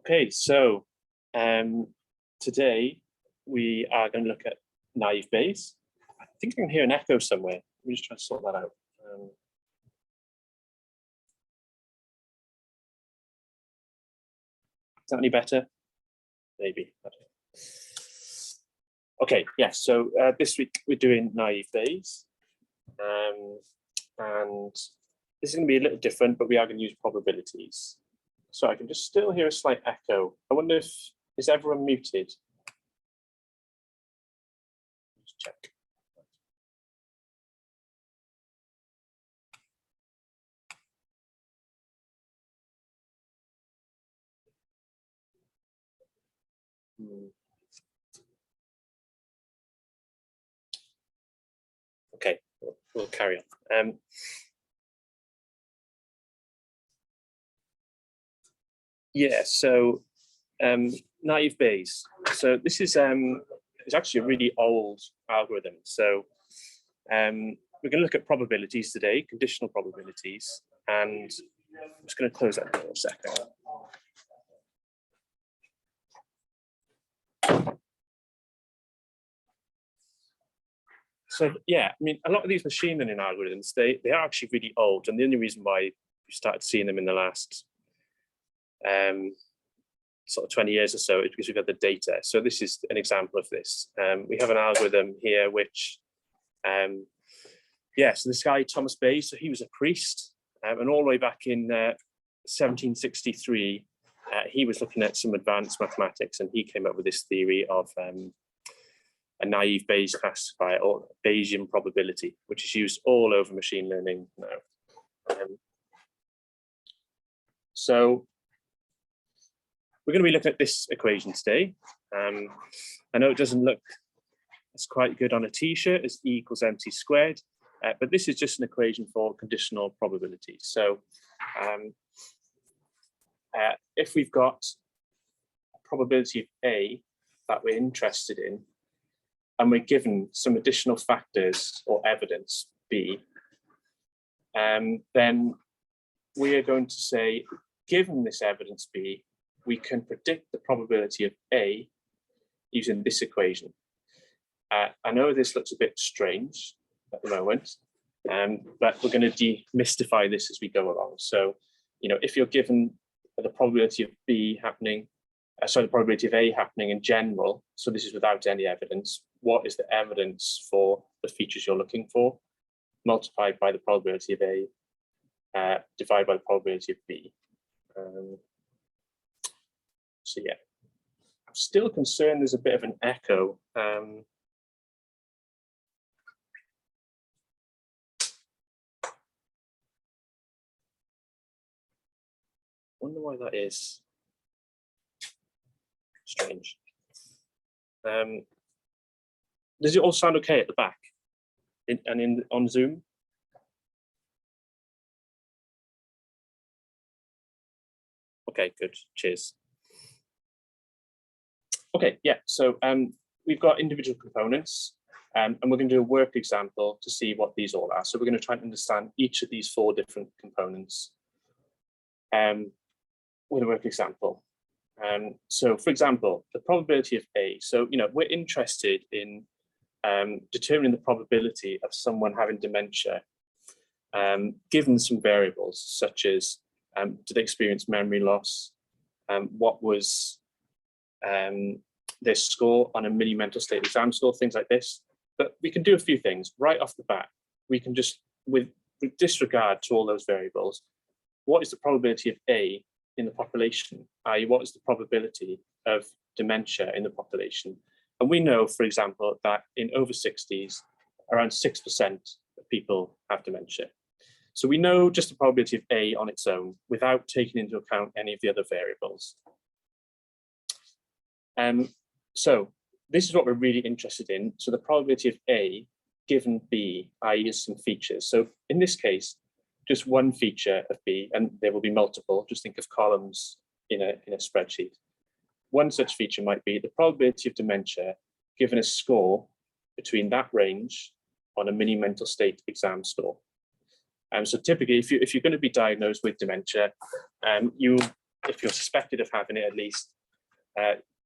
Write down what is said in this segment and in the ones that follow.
Okay, so today we are going to look at naive Bayes. I think I can hear an echo somewhere. Let me just try to sort that out. Is that any better? Maybe. Okay, yeah, so this week we're doing naive Bayes. And this is going to be a little different, but we are going to use probabilities. So I can just still hear a slight echo. I wonder if, is everyone muted? Just check. Okay, we'll carry on. Yeah, so naive Bayes. So this is it's actually a really old algorithm. So we're going to look at probabilities today, conditional probabilities, and I'm just going to close that for a second. So yeah, I mean, a lot of these machine learning algorithms, they are actually really old, and the only reason why we started seeing them in the last sort of 20 years or so is because we've got the data. So this is an example of this. We have an algorithm here which, yeah, so this guy, Thomas Bayes, so he was a priest, and all the way back in 1763, he was looking at some advanced mathematics, and he came up with this theory of a naive Bayes classifier, or Bayesian probability, which is used all over machine learning now. So we're going to be looking at this equation today. I know it doesn't look as quite good on a t-shirt as E equals MC squared, but this is just an equation for conditional probabilities. So if we've got a probability of A that we're interested in, and we're given some additional factors or evidence B, then we are going to say, given this evidence B, we can predict the probability of A using this equation. I know this looks a bit strange at the moment, but we're going to demystify this as we go along. So, you know, if you're given the probability of B happening, the probability of A happening in general, so this is without any evidence, what is the evidence for the features you're looking for, multiplied by the probability of A, divided by the probability of B. So yeah, I'm still concerned there's a bit of an echo. Wonder why that is. Strange. Does it all sound okay at the back on Zoom? Okay, good. Cheers. Okay, yeah. So we've got individual components, and we're going to do a work example to see what these all are. So we're going to try and understand each of these 4 different components with a work example. So, for example, the probability of A. So, you know, we're interested in determining the probability of someone having dementia, given some variables such as do they experience memory loss, what was their score on a mini mental state exam score, things like this. But we can do a few things right off the bat. We can just, with disregard to all those variables, what is the probability of A in the population, i.e. what is the probability of dementia in the population? And we know, for example, that in over 60s, around 6% of people have dementia. So we know just the probability of A on its own without taking into account any of the other variables. So this is what we're really interested in. So the probability of A given B, i.e. some features. So in this case, just one feature of B, and there will be multiple. Just think of columns in a spreadsheet. One such feature might be the probability of dementia given a score between that range on a mini mental state exam score. So typically, if you're going to be diagnosed with dementia, you if you're suspected of having it at least,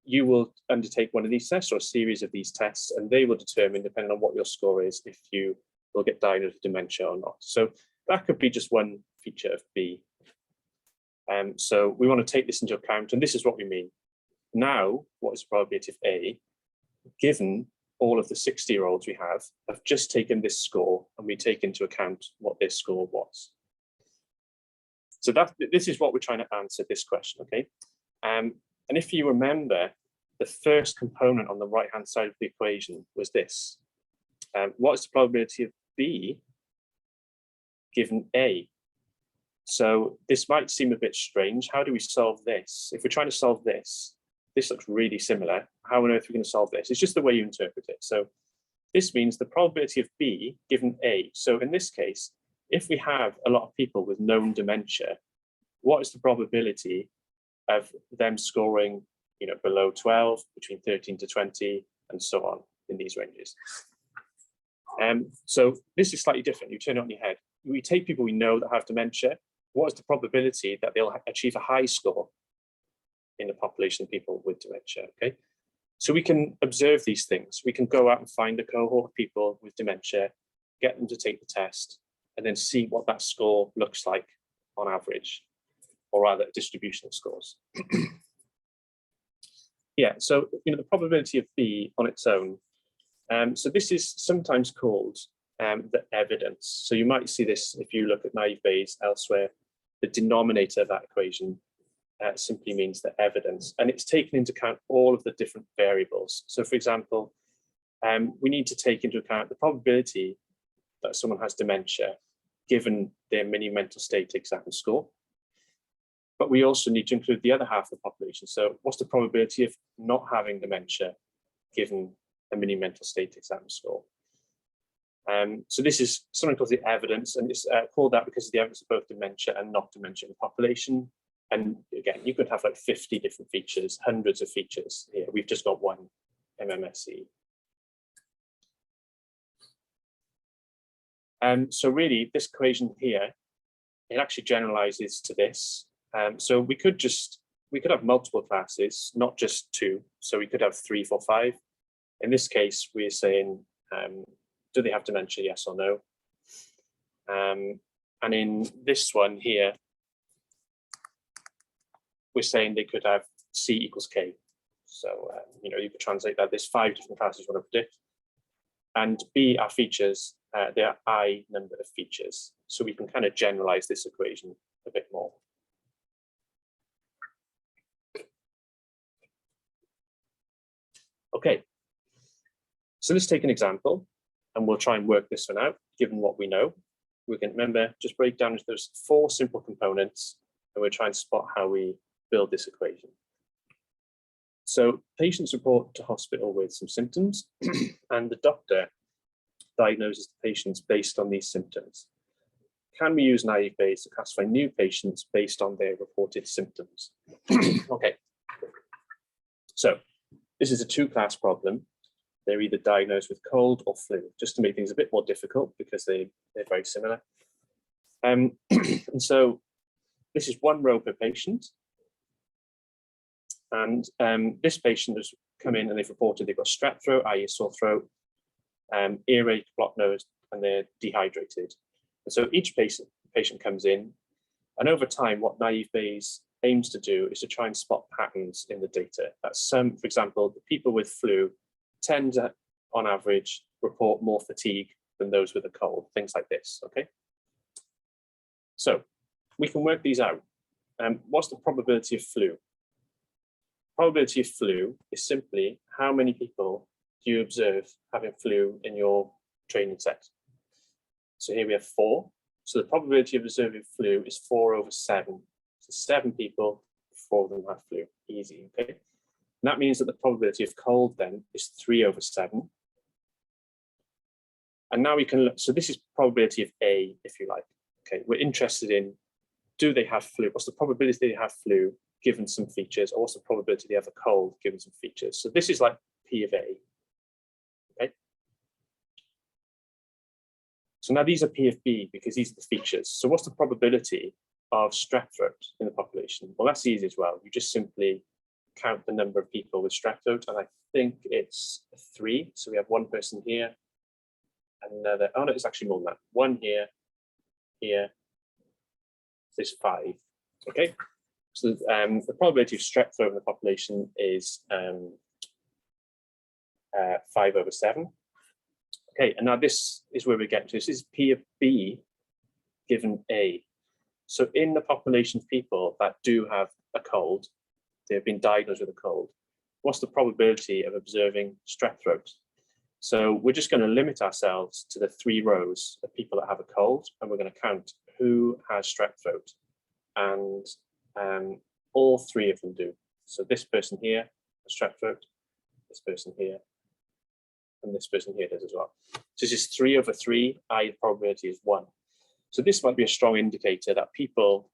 you will undertake one of these tests or a series of these tests, and they will determine, depending on what your score is, if you will get diagnosed with dementia or not. So that could be just one feature of B. So we want to take this into account, and this is what we mean. Now, what is the probability of A, given all of the 60-year-olds we have just taken this score, and we take into account what their score was. So this is what we're trying to answer this question, okay? And if you remember, the first component on the right-hand side of the equation was this. What is the probability of B given A? So this might seem a bit strange. How do we solve this? If we're trying to solve this, this looks really similar. How on earth are we going to solve this? It's just the way you interpret it. So this means the probability of B given A. So in this case, if we have a lot of people with known dementia, what is the probability of them scoring, below 12, between 13 to 20, and so on in these ranges? So this is slightly different. You turn it on your head. We take people we know that have dementia. What is the probability that they'll achieve a high score in the population of people with dementia? Okay, so we can observe these things. We can go out and find a cohort of people with dementia, get them to take the test, and then see what that score looks like on average, or rather distribution of scores. Yeah, so the probability of B on its own. So this is sometimes called the evidence. So you might see this if you look at naive Bayes elsewhere. The denominator of that equation simply means the evidence, and it's taken into account all of the different variables. So for example, we need to take into account the probability that someone has dementia given their mini mental state exam score. But we also need to include the other half of the population. So what's the probability of not having dementia given a mini mental state exam score? So this is something called the evidence, and it's called that because of the evidence of both dementia and not dementia in the population. And again, you could have like 50 different features, hundreds of features here. We've just got one MMSE. So really, this equation here, it actually generalizes to this. So we could have multiple classes, not just two. So we could have 3, 4, 5. In this case, we're saying, do they have dementia, yes or no? And in this one here, we're saying they could have C equals K. So, you could translate that. There's 5 different classes you want to predict. And B are features, there are I number of features. So we can kind of generalize this equation a bit more. Okay, so let's take an example, and we'll try and work this one out, given what we know. We can, remember, just break down into those 4 simple components, and we'll try and spot how we build this equation. So patients report to hospital with some symptoms, and the doctor diagnoses the patients based on these symptoms. Can we use naive Bayes to classify new patients based on their reported symptoms? Okay, so this is a 2-class problem. They're either diagnosed with cold or flu, just to make things a bit more difficult because they're very similar. And so this is 1 row per patient. And this patient has come in and they've reported they've got strep throat, i.e. sore throat, earache, blocked nose, and they're dehydrated. And so each patient comes in, and over time, what naive Bayes aims to do is to try and spot patterns in the data. That's for example, the people with flu tend to, on average, report more fatigue than those with a cold, things like this, okay? So we can work these out. What's the probability of flu? Probability of flu is simply how many people do you observe having flu in your training set. So here we have 4. So the probability of observing flu is 4 over 7. So 7 people, 4 of them have flu. Easy, okay? And that means that the probability of cold then is 3 over 7. And now we can look, so this is probability of A, if you like. Okay, we're interested in, do they have flu? What's the probability they have flu given some features, or what's the probability they have a cold given some features? So this is like P of A. Okay. So now these are P of B because these are the features. So what's the probability of strep throat in the population? Well, that's easy as well. You just simply count the number of people with strep throat, and I think it's 3. So we have one person here, another, oh no, it's actually more than that. One here, here, there's 5. Okay, so the probability of strep throat in the population is 5/7. Okay, and now this is where we get to. This is P of B given A. So in the population of people that do have a cold, they've been diagnosed with a cold, what's the probability of observing strep throat? So we're just going to limit ourselves to the 3 rows of people that have a cold, and we're going to count who has strep throat. And all 3 of them do. So this person here has strep throat, this person here, and this person here does as well. So this is 3/3, i.e. the probability is 1. So this might be a strong indicator that people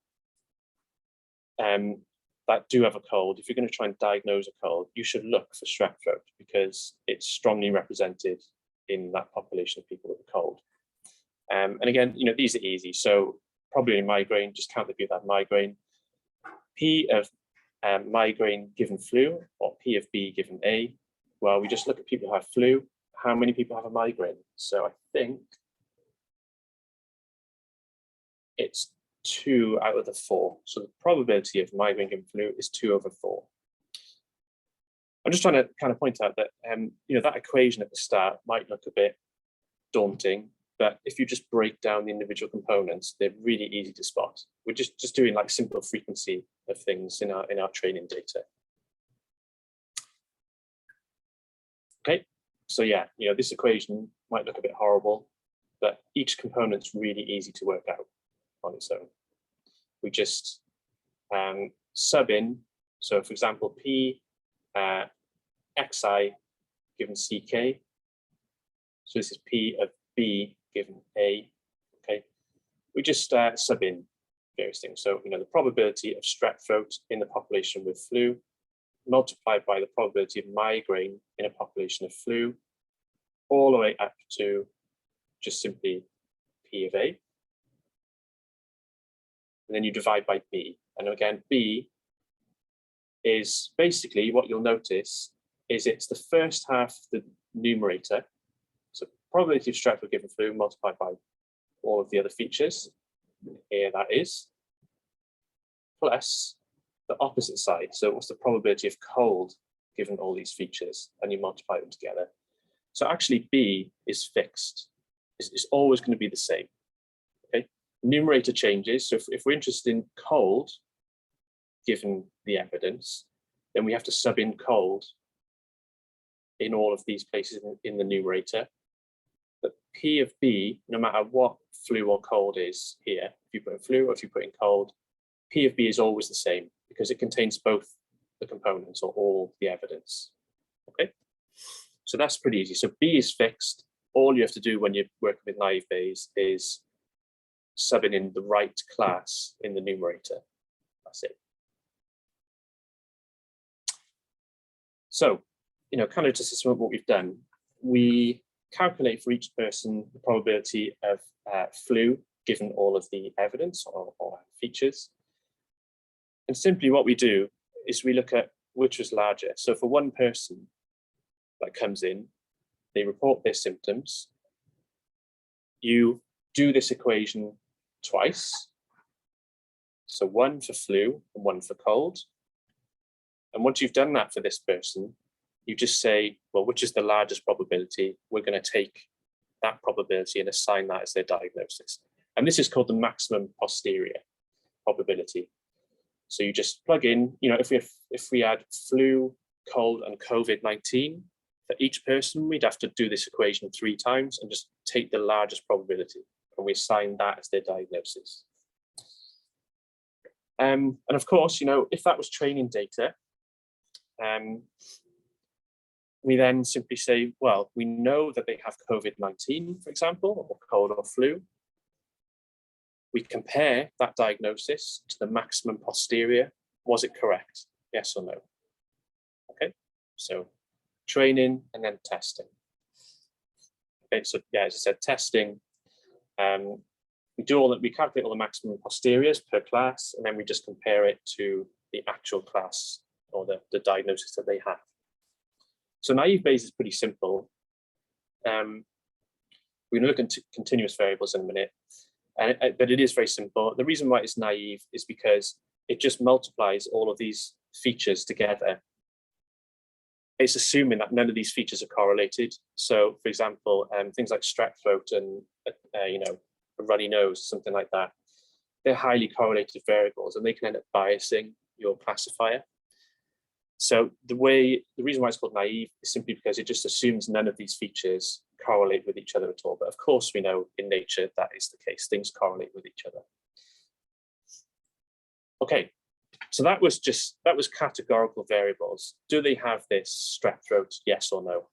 that do have a cold, if you're going to try and diagnose a cold, you should look for strep throat because it's strongly represented in that population of people with a cold. And again, you know, these are easy. So probably in migraine, just count the people that have migraine. P of migraine given flu, or P of B given A. Well, we just look at people who have flu. How many people have a migraine? So I think it's 2 out of the 4. So the probability of migraine given flu is 2/4. I'm just trying to kind of point out that you know, that equation at the start might look a bit daunting, but if you just break down the individual components, they're really easy to spot. We're just doing like simple frequency of things in our training data. Okay, so yeah, you know, this equation might look a bit horrible, but each component's really easy to work out on its own. We just sub in. So for example, P xi given ck. So this is P of B given A. Okay, we just sub in various things. So you know, the probability of strep throat in the population with flu multiplied by the probability of migraine in a population of flu, all the way up to just simply P of A. And then you divide by B. And again, B is basically, what you'll notice is it's the first half of the numerator. So probability of strep throat given flu multiplied by all of the other features. Here that is, plus the opposite side. So what's the probability of cold given all these features? And you multiply them together. So actually B is fixed. It's always going to be the same. Okay, numerator changes. So if we're interested in cold, given the evidence, then we have to sub in cold in all of these places in the numerator. But P of B, no matter what flu or cold is here, if you put in flu or if you put in cold, P of B is always the same because it contains both the components or all the evidence. Okay, so that's pretty easy. So B is fixed. All you have to do when you're working with naive Bayes is subbing in the right class in the numerator. That's it. So, you know, kind of just to sum up what we've done, we calculate for each person the probability of flu given all of the evidence or features. And simply what we do is we look at which was larger. So for one person that comes in, they report their symptoms. You do this equation twice. So one for flu and one for cold. And once you've done that for this person, you just say, well, which is the largest probability? We're going to take that probability and assign that as their diagnosis. And this is called the maximum posterior probability. So you just plug in, you know, if we had flu, cold, and COVID-19 for each person, we'd have to do this equation 3 times and just take the largest probability, and we assign that as their diagnosis. And of course, you know, if that was training data, we then simply say, well, we know that they have COVID-19, for example, or cold or flu. We compare that diagnosis to the maximum posterior. Was it correct? Yes or no? Okay, so training and then testing. Okay, so yeah, as I said, testing. We do all that, we calculate all the maximum posteriors per class, and then we just compare it to the actual class or the diagnosis that they have. So naive Bayes is pretty simple. We're going to look into continuous variables in a minute, but it is very simple. The reason why it's naive is because it just multiplies all of these features together. It's assuming that none of these features are correlated. So, for example, things like strep throat and a runny nose, something like that, they're highly correlated variables, and they can end up biasing your classifier. So the reason why it's called naive is simply because it just assumes none of these features correlate with each other at all. But of course, we know in nature that is the case. Things correlate with each other. Okay, so that was categorical variables. Do they have this strep throat? Yes or no?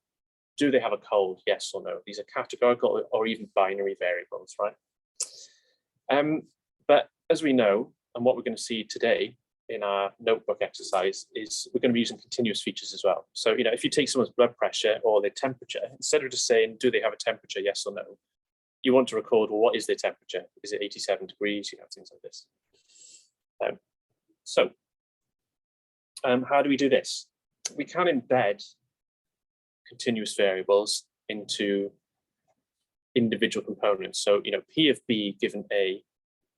Do they have a cold? Yes or no? These are categorical or even binary variables, right? But as we know, and what we're going to see today in our notebook exercise is we're going to be using continuous features as well. So, if you take someone's blood pressure or their temperature, instead of just saying, do they have a temperature, yes or no, you want to record, well, what is their temperature? Is it 87 degrees? Things like this. How do we do this? We can embed continuous variables into individual components. So, P of B given A,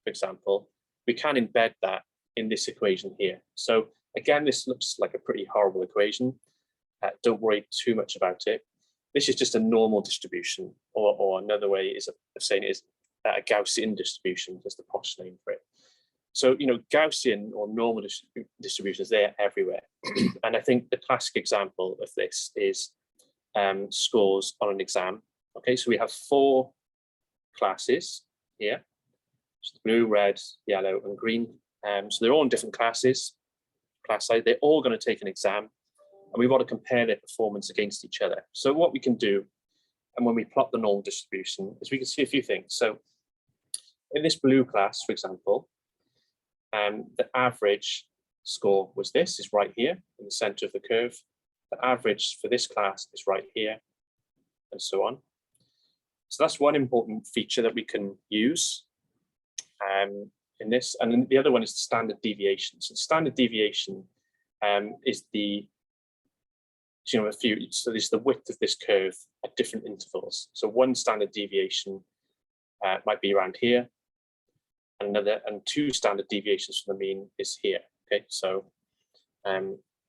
for example, we can embed that in this equation here. So again, this looks like a pretty horrible equation. Don't worry too much about it. This is just a normal distribution, or another way of saying it is a Gaussian distribution, just a posh name for it. So, Gaussian or normal distributions, they're everywhere. And I think the classic example of this is scores on an exam. Okay, so we have 4 classes here, blue, red, yellow, and green. So they're all in different classes, class size. They're all going to take an exam, and we want to compare their performance against each other. So what we can do, and when we plot the normal distribution, is we can see a few things. So in this blue class, for example, the average score was this, is right here in the center of the curve. The average for this class is right here, and so on. So that's one important feature that we can use in this. And then the other one is the standard deviation. So the standard deviation is so this is the width of this curve at different intervals. So one standard deviation might be around here, and 2 standard deviations from the mean is here. Okay, so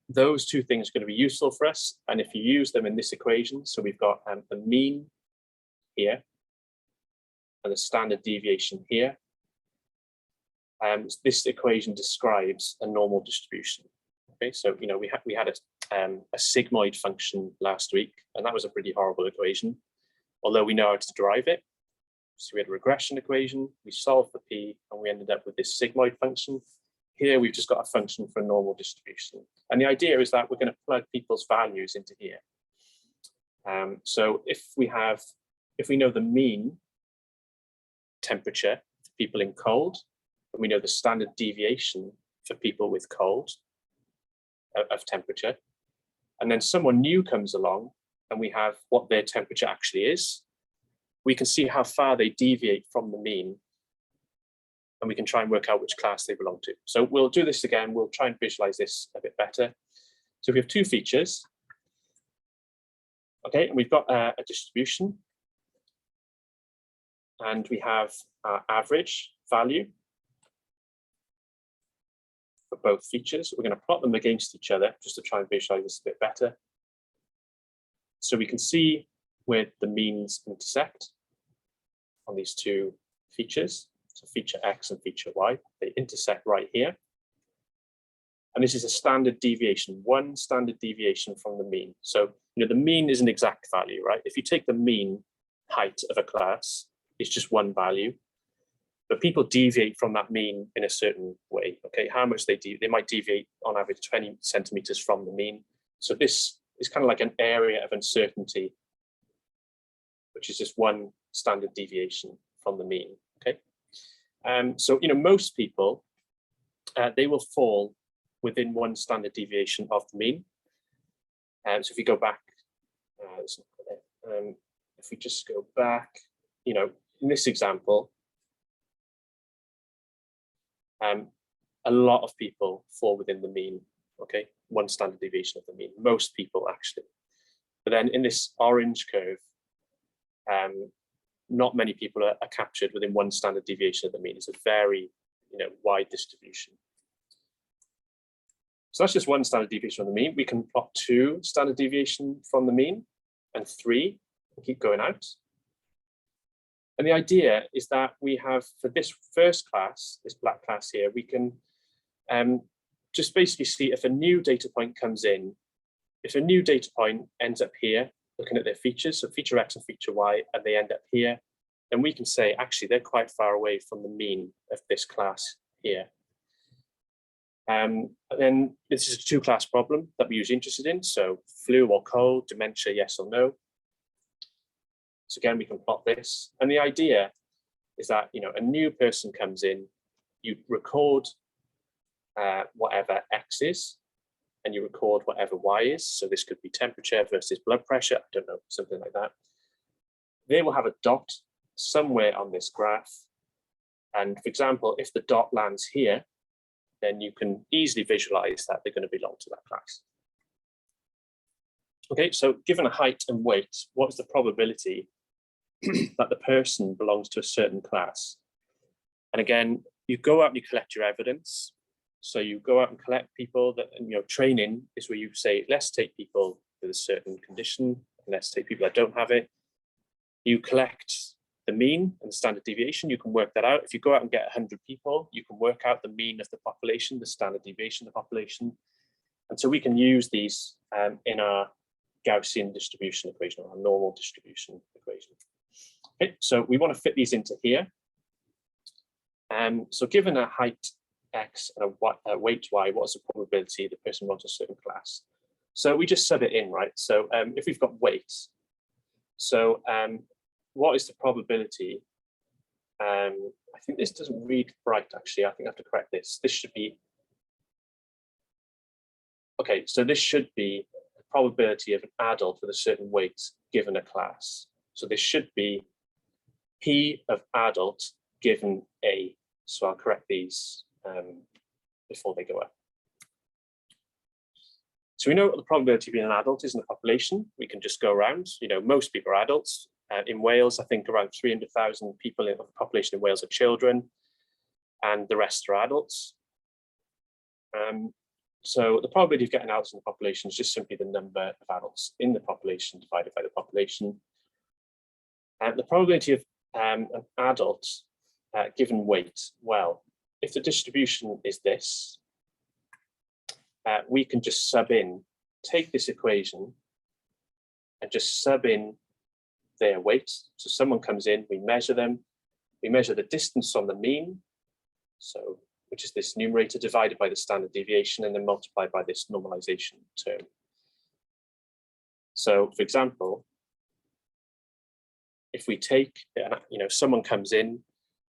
those 2 things are going to be useful for us. And if you use them in this equation, so we've got the mean here and the standard deviation here. This equation describes a normal distribution. Okay, so we had a sigmoid function last week, and that was a pretty horrible equation, although we know how to derive it. So we had a regression equation, we solved for P, and we ended up with this sigmoid function. Here we've just got a function for a normal distribution, and the idea is that we're going to plug people's values into here. So if we know the mean temperature for people in cold, and we know the standard deviation for people with cold of temperature, and then someone new comes along and we have what their temperature actually is, we can see how far they deviate from the mean, and we can try and work out which class they belong to. So we'll do this again. We'll try and visualize this a bit better. So we have 2 features. Okay, and we've got a distribution, and we have our average value for both features. We're going to plot them against each other just to try and visualize this a bit better. So we can see where the means intersect on these 2 features. So feature X and feature Y, they intersect right here. And this is a standard deviation, 1 standard deviation from the mean. So, the mean is an exact value, right? If you take the mean height of a class, it's just 1 value. But people deviate from that mean in a certain way. Okay, how much they might deviate on average 20 centimeters from the mean. So this is kind of like an area of uncertainty, which is just 1 standard deviation from the mean. Okay, so most people they will fall within 1 standard deviation of the mean. So if you go back, if we just go back, in this example, A lot of people fall within the mean, okay? One standard deviation of the mean, most people actually. But then in this orange curve, not many people are captured within one standard deviation of the mean. It's a very, wide distribution. So that's just one standard deviation from the mean. We can plot 2 standard deviation from the mean and 3 and keep going out. And the idea is that we have, for this first class, this black class here, we can just basically see if a new data point comes in, if a new data point ends up here, looking at their features, so feature X and feature Y, and they end up here, then we can say, actually, they're quite far away from the mean of this class here. And then this is a 2-class problem that we're usually interested in. So flu or cold, dementia, yes or no. So again, we can plot this. And the idea is that, a new person comes in, you record whatever X is, and you record whatever Y is. So this could be temperature versus blood pressure, I don't know, something like that. They will have a dot somewhere on this graph. And for example, if the dot lands here, then you can easily visualize that they're going to belong to that class. Okay, so given a height and weight, what is the probability that the person belongs to a certain class? And again, you go out and you collect your evidence. So you go out and collect people that, training is where you say, let's take people with a certain condition, and let's take people that don't have it. You collect the mean and the standard deviation, you can work that out. If you go out and get 100 people, you can work out the mean of the population, the standard deviation of the population. And so we can use these in our Gaussian distribution equation, or our normal distribution equation. Okay, so we want to fit these into here. So given a height X and a weight Y, what's the probability the person wants a certain class? So we just sub it in, right? So if we've got weight, so what is the probability? I think this doesn't read right, actually. I think I have to correct this. This should be, okay, so this should be the probability of an adult with a certain weight given a class. So this should be P of adult given A. So I'll correct these before they go up. So we know what the probability of being an adult is in the population. We can just go around, most people are adults. In Wales, I think around 300,000 people in the population in Wales are children, and the rest are adults. So the probability of getting adults in the population is just simply the number of adults in the population divided by the population. And the probability of an adult given weight, well, if the distribution is this, we can just sub in, take this equation and just sub in their weight. So someone comes in, we measure them, we measure the distance from the mean, so which is this numerator divided by the standard deviation and then multiplied by this normalization term. So for example, if we take, someone comes in,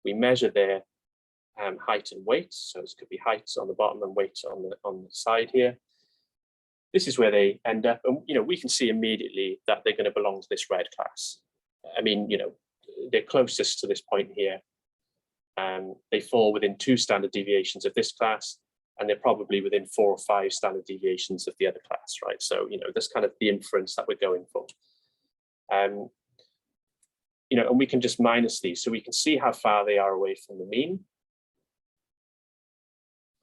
we measure their height and weight. So this could be height on the bottom and weight on the side here. This is where they end up, and we can see immediately that they're going to belong to this red class. I mean, they're closest to this point here. They fall within 2 standard deviations of this class, and they're probably within 4 or 5 standard deviations of the other class, right? So that's kind of the inference that we're going for. And we can just minus these, so we can see how far they are away from the mean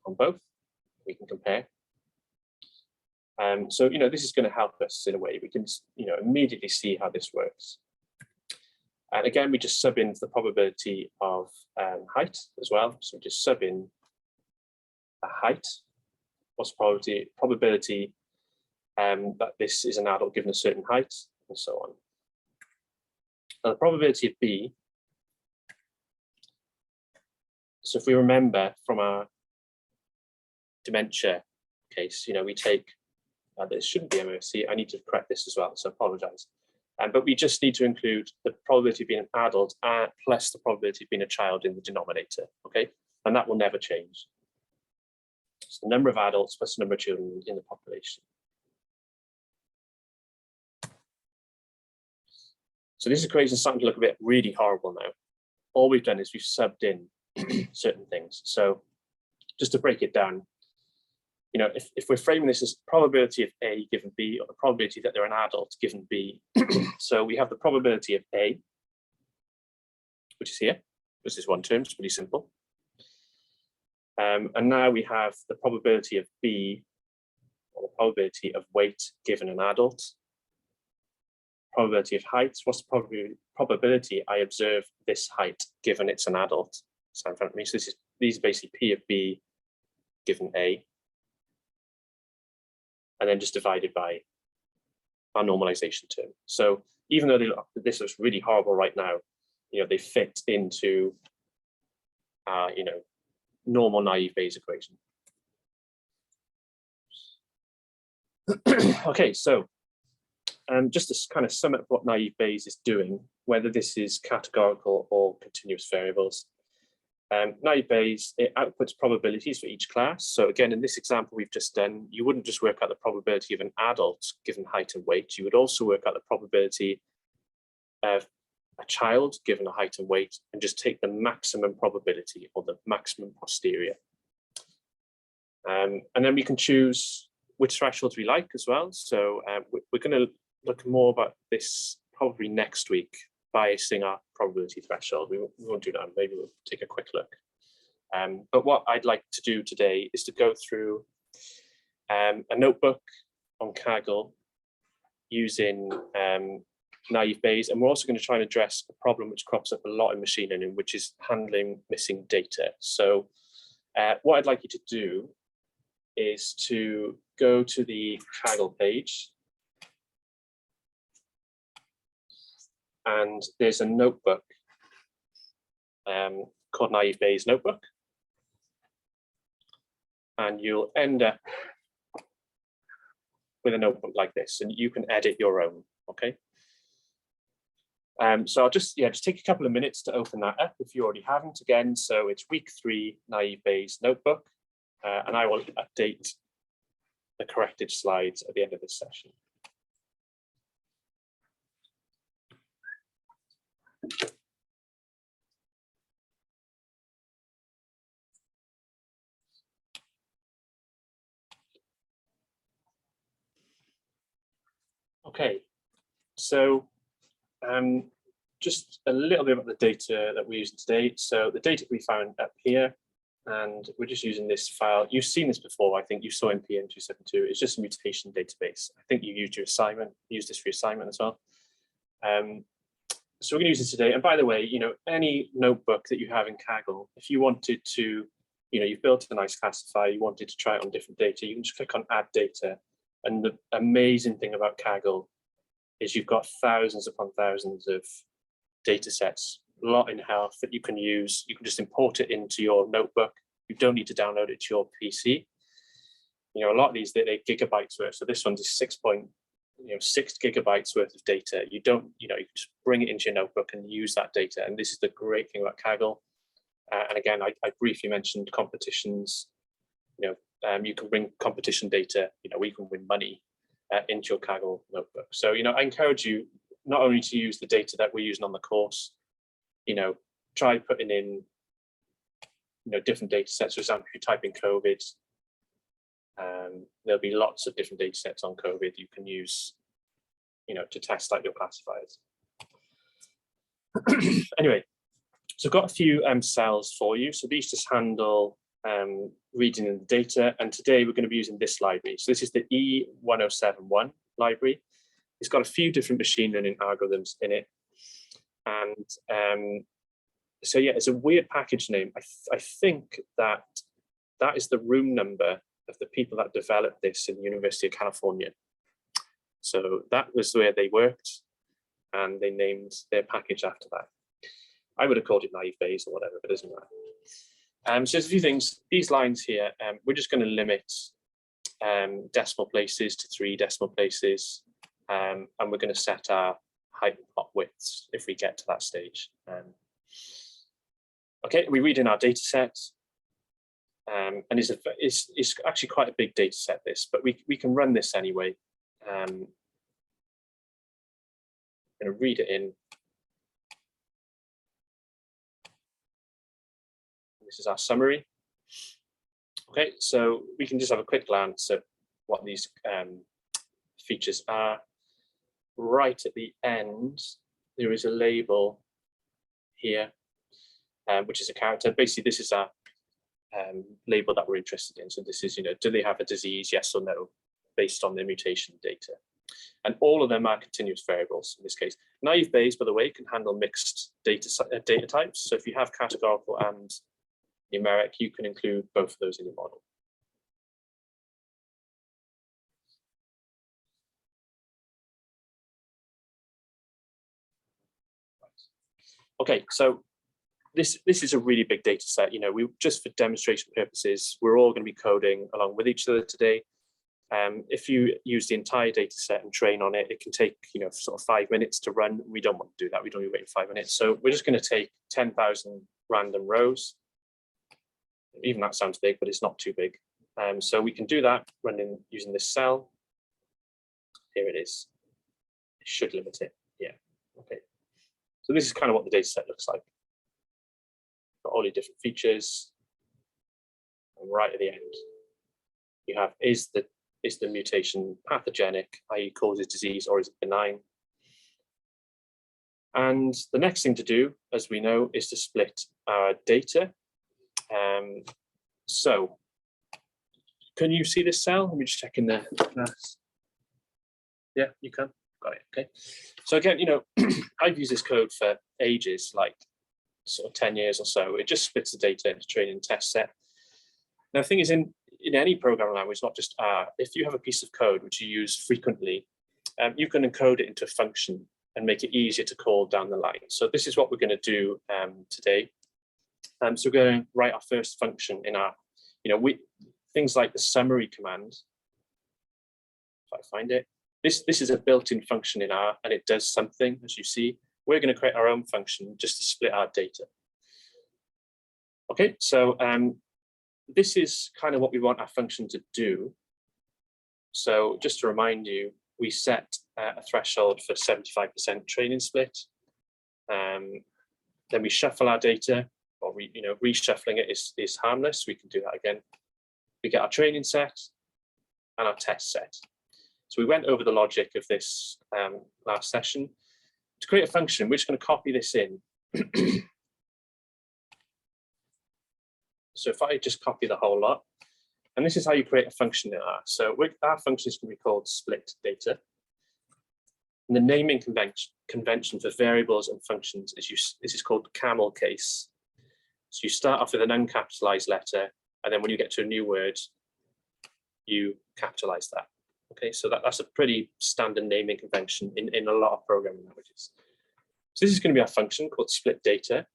on both. We can compare. So this is going to help us in a way. We can immediately see how this works. And again, we just sub in the probability of height as well. So we just sub in a height. What's the probability that this is an adult given a certain height, and so on. Now the probability of B. So if we remember from our dementia case, we take. This shouldn't be MOC. I need to correct this as well, so I apologize. But we just need to include the probability of being an adult plus the probability of being a child in the denominator, okay? And that will never change. It's the number of adults plus the number of children in the population. So this equation is starting to look a bit really horrible now. All we've done is we've subbed in certain things. So just to break it down, you know, if we're framing this as probability of A given B, or the probability that they're an adult given B, so we have the probability of A, which is here. This is one term, it's pretty simple. And now we have the probability of B, or the probability of weight given an adult. Probability of height, what's the probability I observe this height given it's an adult? So in front of me, so these are basically P of B given A. And then just divided by our normalization term. So even though this looks really horrible right now, you know, they fit into you know, normal naive Bayes equation. Okay, so just to kind of sum up what naive Bayes is doing, whether this is categorical or continuous variables. Naive Bayes, it outputs probabilities for each class. So again, in this example we've just done, you wouldn't just work out the probability of an adult given height and weight, you would also work out the probability of a child given a height and weight, and just take the maximum probability or the maximum posterior. And then we can choose which thresholds we like as well. So we're going to look more about this probably next week, biasing our probability threshold. We won't do that, maybe we'll take a quick look. But what I'd like to do today is to go through a notebook on Kaggle using naive Bayes, and we're also going to try and address a problem which crops up a lot in machine learning, which is handling missing data. So what I'd like you to do is to go to the Kaggle page, and there's a notebook called Naive Bayes Notebook, and you'll end up with a notebook like this, and you can edit your own. Okay. So I'll just take a couple of minutes to open that up if you already haven't. Again, so it's week 3 Naive Bayes Notebook, and I will update the corrected slides at the end of this session. Okay, so just a little bit about the data that we're using today. So the data we found up here, and we're just using this file. You've seen this before, I think you saw in PM365. It's just a mutation database. I think you used this for your assignment as well. So we're going to use it today. And by the way, you know, any notebook that you have in Kaggle, if you wanted to, you know, you've built a nice classifier, you wanted to try it on different data, you can just click on add data. And the amazing thing about Kaggle is you've got thousands upon thousands of data sets, a lot in health that you can use. You can just import it into your notebook. You don't need to download it to your PC. You know, a lot of these, they're gigabytes worth. So this one's 6 gigabytes worth of data. You don't, you know, you can just bring it into your notebook and use that data. And this is the great thing about Kaggle. And again, I briefly mentioned competitions. You know, you can bring competition data, you know, we can win money into your Kaggle notebook. So, you know, I encourage you not only to use the data that we're using on the course, you know, try putting in, you know, different data sets. For example, if you type in COVID, there'll be lots of different data sets on COVID you can use, you know, to test out your classifiers. Anyway, so I've got a few cells for you. So these just handle reading in the data, and today we're going to be using this library. So this is the E1071 library. It's got a few different machine learning algorithms in it, and so yeah, it's a weird package name. I think that is the room number of the people that developed this in the University of California. So that was where they worked, and they named their package after that. I would have called it Naive Bayes or whatever, but it doesn't matter. So there's a few things. These lines here, we're just going to limit decimal places to 3 decimal places, and we're going to set our height and plot widths if we get to that stage. Okay, we read in our data set, and it's actually quite a big data set, this, but we can run this anyway. I'm going to read it in. This is our summary. Okay, so we can just have a quick glance at what these features are. Right at the end, there is a label here, which is a character. Basically, this is our label that we're interested in. So this is, do they have a disease, yes or no, based on their mutation data. And all of them are continuous variables in this case. Naive Bayes, by the way, can handle mixed data types. So if you have categorical and numeric, you can include both of those in your model. Okay, so this is a really big data set. We just for demonstration purposes, we're all going to be coding along with each other today. If you use the entire data set and train on it, it can take sort of 5 minutes to run. We don't want to do that. We don't want to wait 5 minutes. So we're just going to take 10,000 random rows. Even that sounds big, but it's not too big. So we can do that running using this cell. Here it is. It should limit it. Yeah. Okay. So this is kind of what the data set looks like. Got all your different features. And right at the end, you have is the mutation pathogenic, i.e. causes disease, or is it benign? And the next thing to do, as we know, is to split our data. So can you see this cell? Let me just check in there. Yeah, you can. Got it. Okay. So again, I've used this code for ages, like sort of 10 years or so. It just splits the data into training and test set. Now, the thing is, in any programming language, not just R, if you have a piece of code which you use frequently, you can encode it into a function and make it easier to call down the line. So this is what we're going to do today. So we're going to write our first function in R. Things like the summary command. If I find it, this is a built-in function in R, and it does something, as you see. We're going to create our own function just to split our data. Okay, so this is kind of what we want our function to do. So just to remind you, we set a threshold for 75% training split. Then we shuffle our data, or reshuffling it is harmless. We can do that again. We get our training set and our test set. So we went over the logic of this last session. To create a function, we're just going to copy this in. So if I just copy the whole lot, and this is how you create a function in R. So our function is going to be called split data. And the naming convention for variables and functions this is called camel case. So you start off with an uncapitalized letter, and then when you get to a new word, you capitalize that. Okay, so that's a pretty standard naming convention in a lot of programming languages. So this is going to be our function called split data,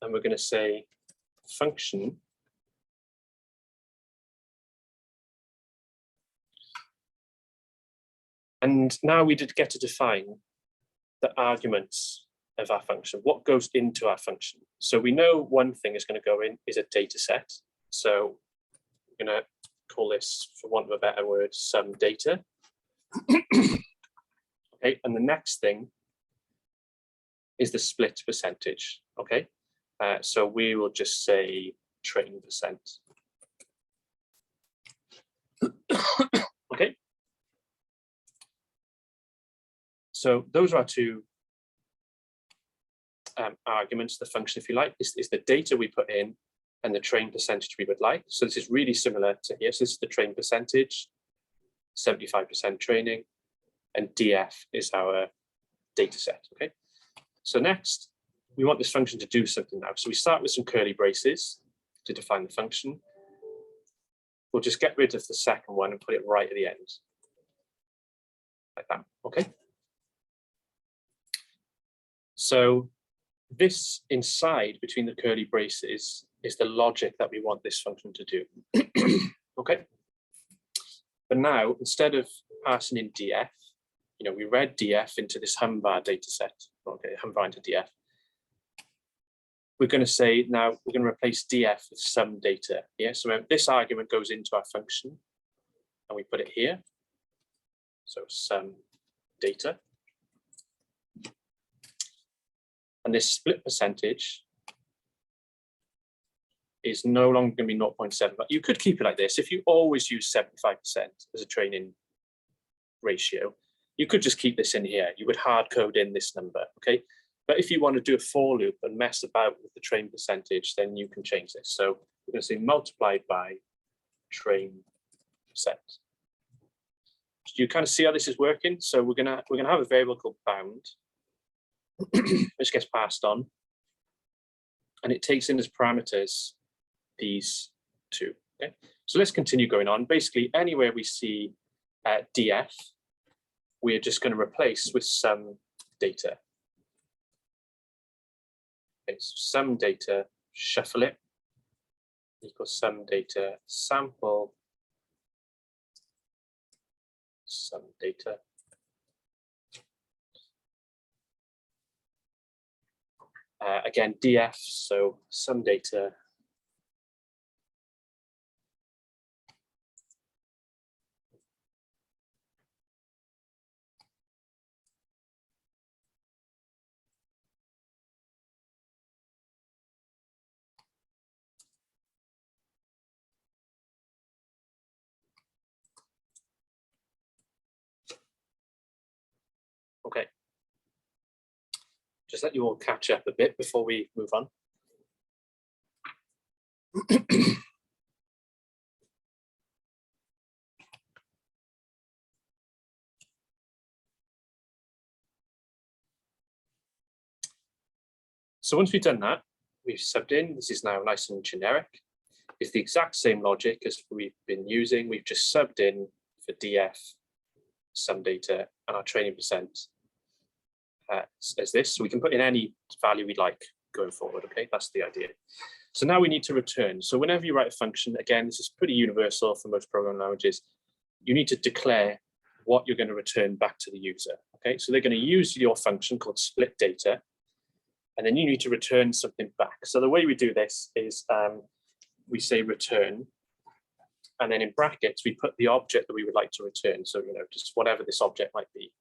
and we're going to say function and now we did get to define the arguments of our function, what goes into our function. So we know one thing is going to go in is a data set. So we're going to call this, for want of a better word, some data. Okay, and the next thing is the split percentage. Okay, so we will just say train percent. Okay, so those are our two arguments. The function, if you like, is the data we put in and the train percentage we would like. So this is really similar to here. So this is the train percentage, 75% training, and df is our data set. Okay, so next we want this function to do something now. So we start with some curly braces to define the function. We'll just get rid of the second one and put it right at the end, like that. Okay, so this inside between the curly braces is the logic that we want this function to do. Okay, but now instead of passing in df, we read df into this humvar data set. Okay, humvar into df. We're going to say now we're going to replace df with some data. Yeah, so this argument goes into our function and we put it here. So some data. And this split percentage is no longer going to be 0.7. But you could keep it like this. If you always use 75% as a training ratio, you could just keep this in here. You would hard code in this number, okay? But if you want to do a for loop and mess about with the train percentage, then you can change this. So we're going to say multiplied by train percent. Do you kind of see how this is working? So we're gonna have a variable called bound, which gets passed on, and it takes in as parameters these two. Okay, so let's continue going on. Basically, anywhere we see df, we're just going to replace with some data. Okay, so some data, shuffle it, equals some data sample, some data. Again, df, so some data. Okay. Just let you all catch up a bit before we move on. So once we've done that, we've subbed in. This is now nice and generic. It's the exact same logic as we've been using. We've just subbed in for df, some data, and our training percent as this. So we can put in any value we'd like going forward, okay? That's the idea. So now we need to return. So whenever you write a function, again, this is pretty universal for most programming languages, you need to declare what you're going to return back to the user, okay? So they're going to use your function called split data, and then you need to return something back. So the way we do this is we say return, and then in brackets, we put the object that we would like to return. So, you know, just whatever this object might be.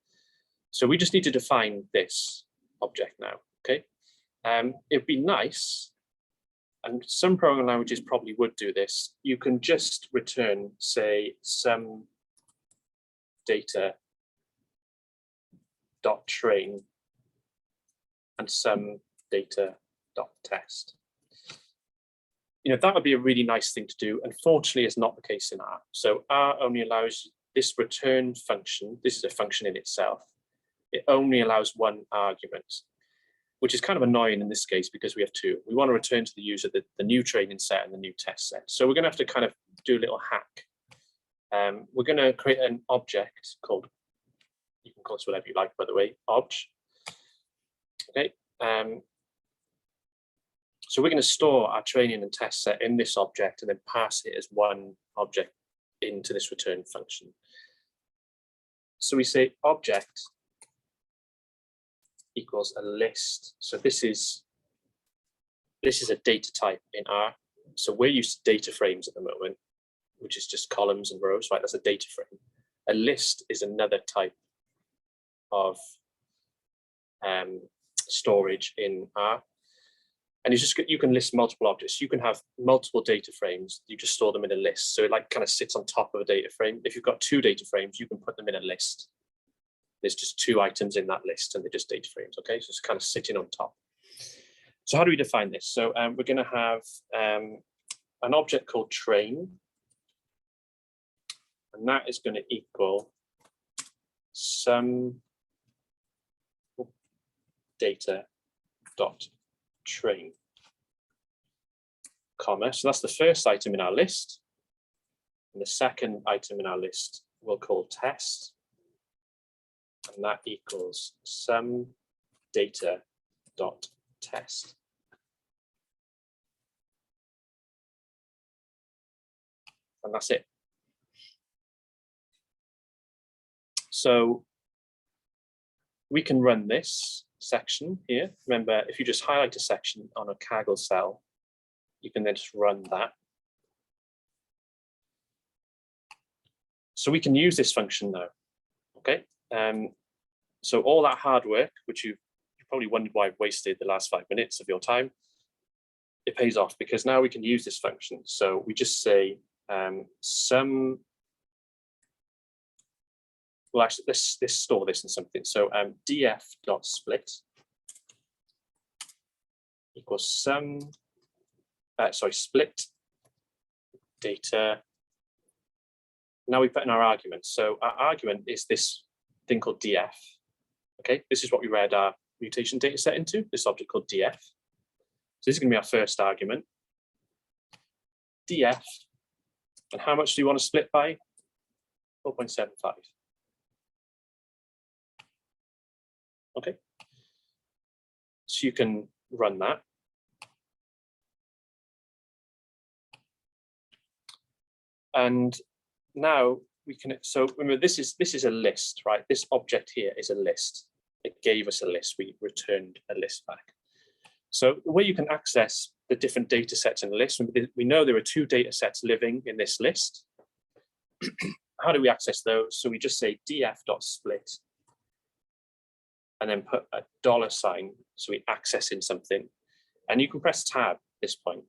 So we just need to define this object now, okay? It'd be nice, and some programming languages probably would do this. You can just return, say, some data dot train and some data dot test. You know, that would be a really nice thing to do. Unfortunately, it's not the case in R. So R only allows this return function. This is a function in itself. It only allows one argument, which is kind of annoying in this case because we have two. We want to return to the user the new training set and the new test set. So we're going to have to kind of do a little hack. We're going to create an object called, you can call this whatever you like, by the way, obj. Okay. So we're going to store our training and test set in this object and then pass it as one object into this return function. So we say object equals a list. So this is a data type in R. So we're used to data frames at the moment, which is just columns and rows, right? That's a data frame. A list is another type of storage in R. And you can list multiple objects. You can have multiple data frames. You just store them in a list. So it like kind of sits on top of a data frame. If you've got two data frames, you can put them in a list. There's just two items in that list and they're just data frames, okay? So it's kind of sitting on top. So how do we define this? So we're gonna have an object called train, and that is gonna equal some data dot train, comma. So that's the first item in our list. And the second item in our list we'll call test. And that equals some data dot test. And that's it. So we can run this section here. Remember, if you just highlight a section on a Kaggle cell, you can then just run that. So we can use this function now, okay? So all that hard work, which you probably wondered why I've wasted the last 5 minutes of your time, it pays off because now we can use this function. So we just say sum. Well, actually, let's store this in something. So df.split equals sum. Split data. Now we put in our argument. So our argument is this thing called df. Okay, this is what we read our mutation data set into, this object called df. So this is going to be our first argument. df, and how much do you want to split by? 4.75. Okay, so you can run that. And now we can, so remember this is a list, right? This object here is a list. It gave us a list, we returned a list back. So the way you can access the different data sets in the list, we know there are 2 data sets living in this list. How do we access those? So we just say df.split and then put a $sign, so we access in something. And you can press tab at this point.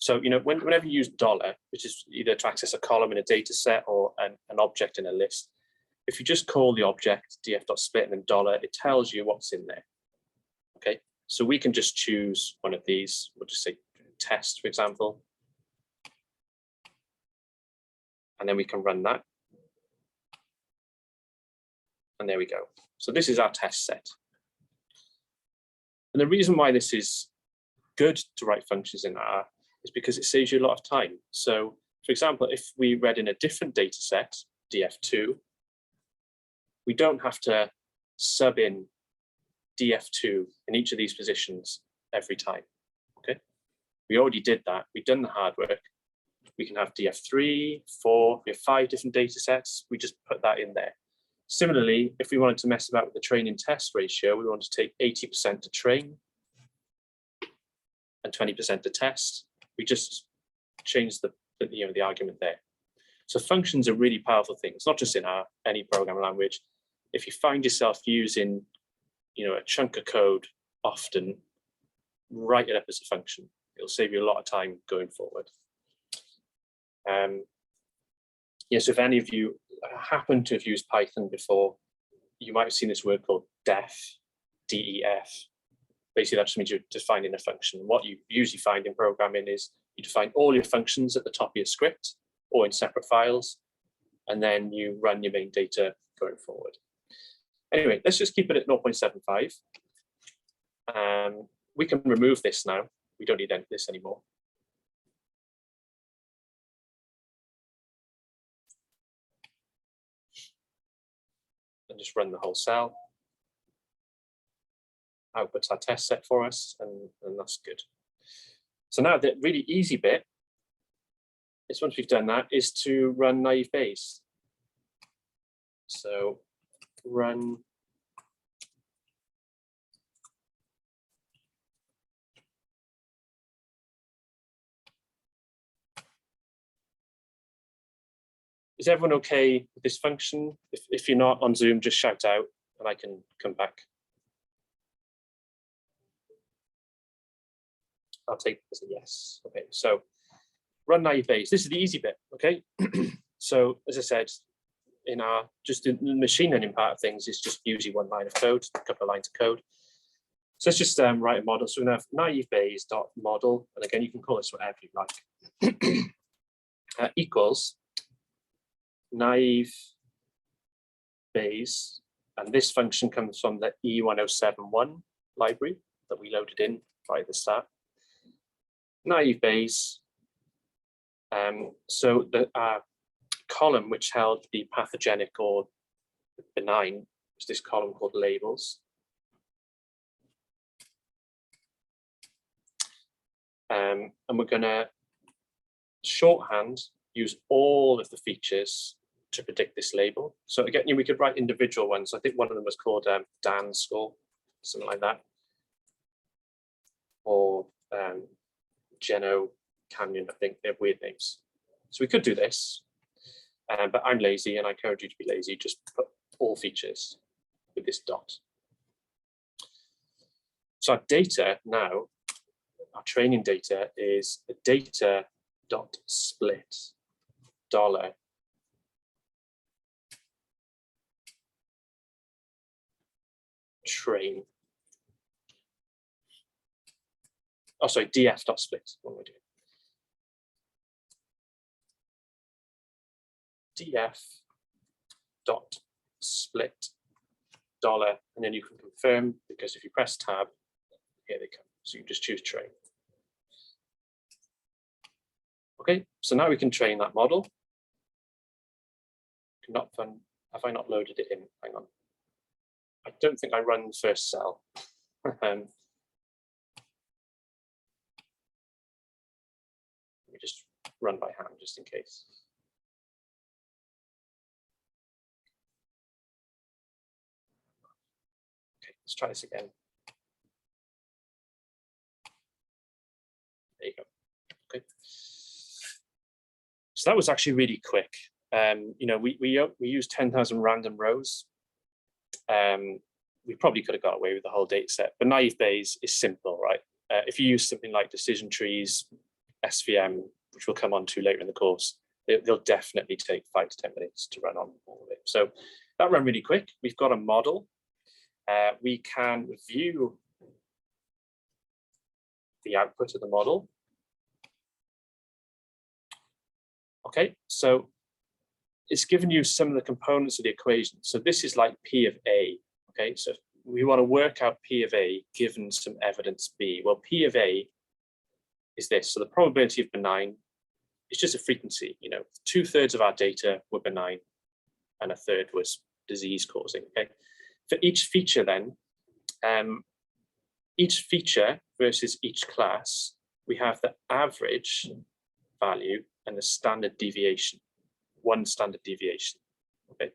So, you know, whenever you use $, which is either to access a column in a data set or an object in a list, if you just call the object df.split and then $, it tells you what's in there. Okay, so we can just choose one of these. We'll just say test, for example. And then we can run that. And there we go. So this is our test set. And the reason why this is good to write functions in R is because it saves you a lot of time. So, for example, if we read in a different data set, df2, we don't have to sub in df2 in each of these positions every time. Okay, we already did that. We've done the hard work. We can have df3, 4, we have 5 different data sets. We just put that in there. Similarly, if we wanted to mess about with the training test ratio, we want to take 80% to train and 20% to test. We just change the argument there. So functions are really powerful things, not just in any programming language. If you find yourself using, a chunk of code often, write it up as a function. It'll save you a lot of time going forward. Yes, if any of you happen to have used Python before, you might have seen this word called def, D-E-F. Basically, that just means you're defining a function. What you usually find in programming is you define all your functions at the top of your script or in separate files, and then you run your main data going forward. Anyway, let's just keep it at 0.75. We can remove this now. We don't need this anymore. And just run the whole cell. Outputs our test set for us, and that's good. So now the really easy bit is, once we've done that, is to run naive Bayes. So run Is everyone okay with this function? If you're not on Zoom, just shout out and I can come back. I'll take this as a yes. Okay, so run naive Bayes. This is the easy bit, okay? So as I said, in the machine learning part of things is just usually one line of code, a couple of lines of code. So let's just write a model. So we're gonna have naive Bayes.model, and again, you can call this whatever you like, equals naive Bayes, and this function comes from the E1071 library that we loaded in right at the start. Naive Bayes. So the column which held the pathogenic or benign was this column called labels. And we're going to shorthand use all of the features to predict this label. So again, we could write individual ones. I think one of them was called Dan's score, something like that, or Geno Canyon. I think they have weird names. So we could do this, but I'm lazy, and I encourage you to be lazy. Just put all features with this dot. So our data now our training data is a data.split dollar train. Oh, sorry, df.split. What am I doing? df.split dollar, and then you can confirm, because if you press tab, here they come. So you just choose train. Okay, so now we can train that model. Not fun. Have I not loaded it in? Hang on. I don't think I run first cell. Let me just run by hand just in case. Okay, let's try this again. There you go. Okay. So that was actually really quick. You know, we used 10,000 random rows. We probably could have got away with the whole data set, but naive Bayes is simple, right? If you use something like decision trees, SVM, which we'll come on to later in the course, they'll definitely take 5 to 10 minutes to run on all of it. So that ran really quick. We've got a model. We can view the output of the model. Okay, so it's given you some of the components of the equation. So this is like P of A. Okay, so we want to work out P of A given some evidence B. Well, P of A is this. So the probability of benign is just a frequency. You know, 2/3 of our data were benign and 1/3 was disease causing. Okay, for each feature then, each feature versus each class, we have the average value and the standard deviation, one standard deviation. Okay.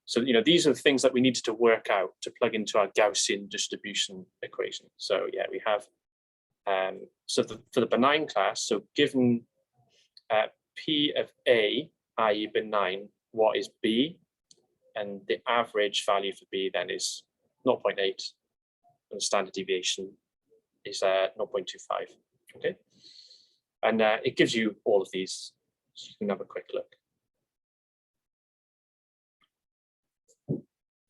So, you know, these are the things that we needed to work out to plug into our Gaussian distribution equation. So yeah, we have, so for the benign class, so given P of A, i.e. benign, what is B? And the average value for B then is 0.8, and the standard deviation is 0.25, okay? And it gives you all of these, so you can have a quick look.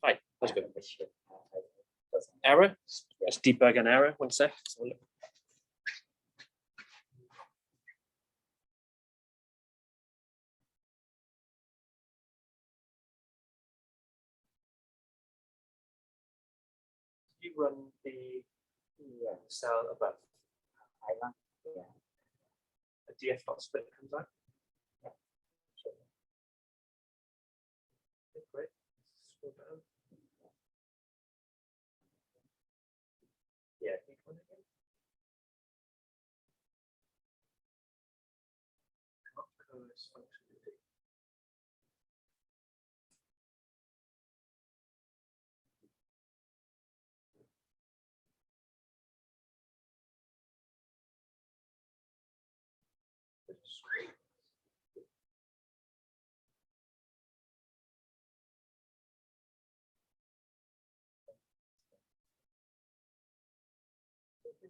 Hi, how's it going? Error? Let's debug an error, 1 sec. You run the cell above. A df.split comes out. Sure. Okay, great. Scroll down. Yeah, keep one again. Functionality.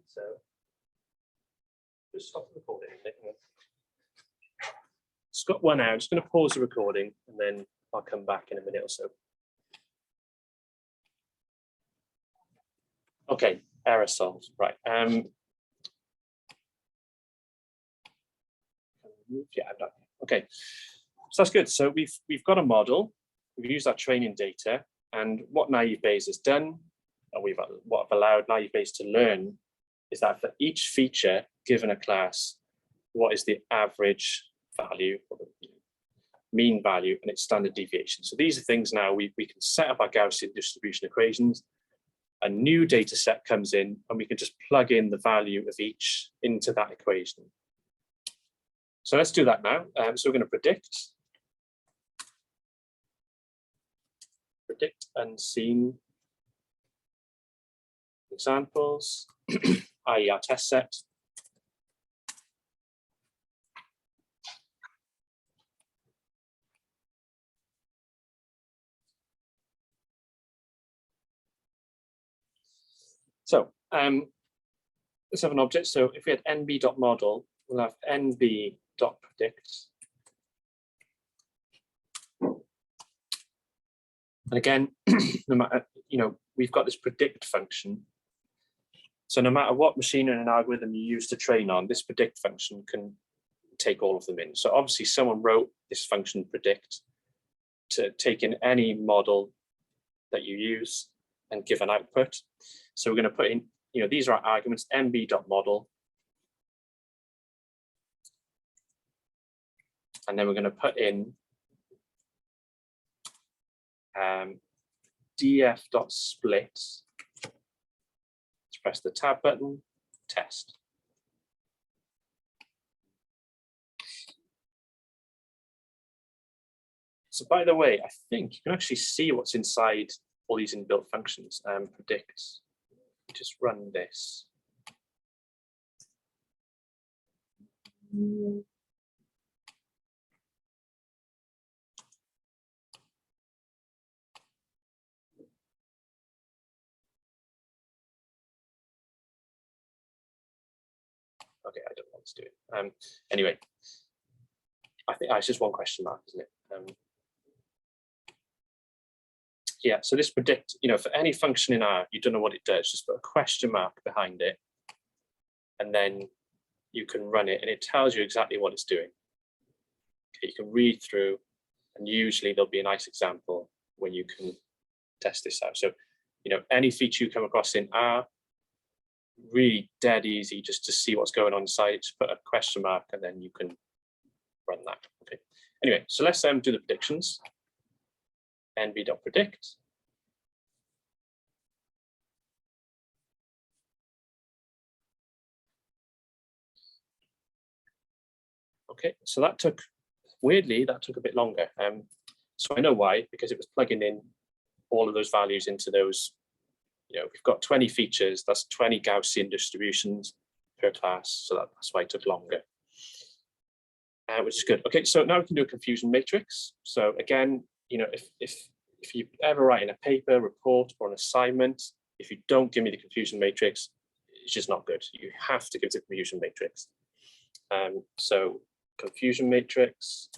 So just stop the recording. It's got 1 hour. I'm just going to pause the recording and then I'll come back in a minute or so. Okay, error solved. Right. Yeah, I'm done. Okay, so that's good. So we've got a model. We've used our training data, and what naive Bayes has done, and what I've allowed naive Bayes to learn, is that for each feature given a class, what is the average value, or the mean value, and its standard deviation. So these are things now we can set up our Gaussian distribution equations. A new data set comes in, and we can just plug in the value of each into that equation. So let's do that now. So we're going to predict unseen examples, i.e. our test set. So let's have an object. So if we had nb.model, we'll have nb.predict. And again, no matter, we've got this predict function. So no matter what machine learning algorithm you use to train on, this predict function can take all of them in. So obviously someone wrote this function predict to take in any model that you use and give an output. So we're going to put in, these are our arguments, nb.model. And then we're going to put in df.split. Let's press the tab button, test. So by the way, I think you can actually see what's inside all these inbuilt functions. Predict. Just run this. Okay, I don't know what to do. Anyway, I think it's just one question mark, isn't it? Yeah, so this predict, for any function in R, you don't know what it does, just put a question mark behind it, and then you can run it, and it tells you exactly what it's doing. Okay, you can read through, and usually there'll be a nice example when you can test this out. So, any feature you come across in R, really dead easy just to see what's going on inside it. Just put a question mark, and then you can run that. Okay. Anyway, so let's do the predictions. nb.predict. Okay, so that took, weirdly, that took a bit longer. So I know why, because it was plugging in all of those values into those, we've got 20 features, that's 20 Gaussian distributions per class, so that's why it took longer, which is good. Okay, so now we can do a confusion matrix. So again, if you ever write in a paper, report, or an assignment, if you don't give me the confusion matrix, it's just not good. You have to give the confusion matrix. So confusion matrix.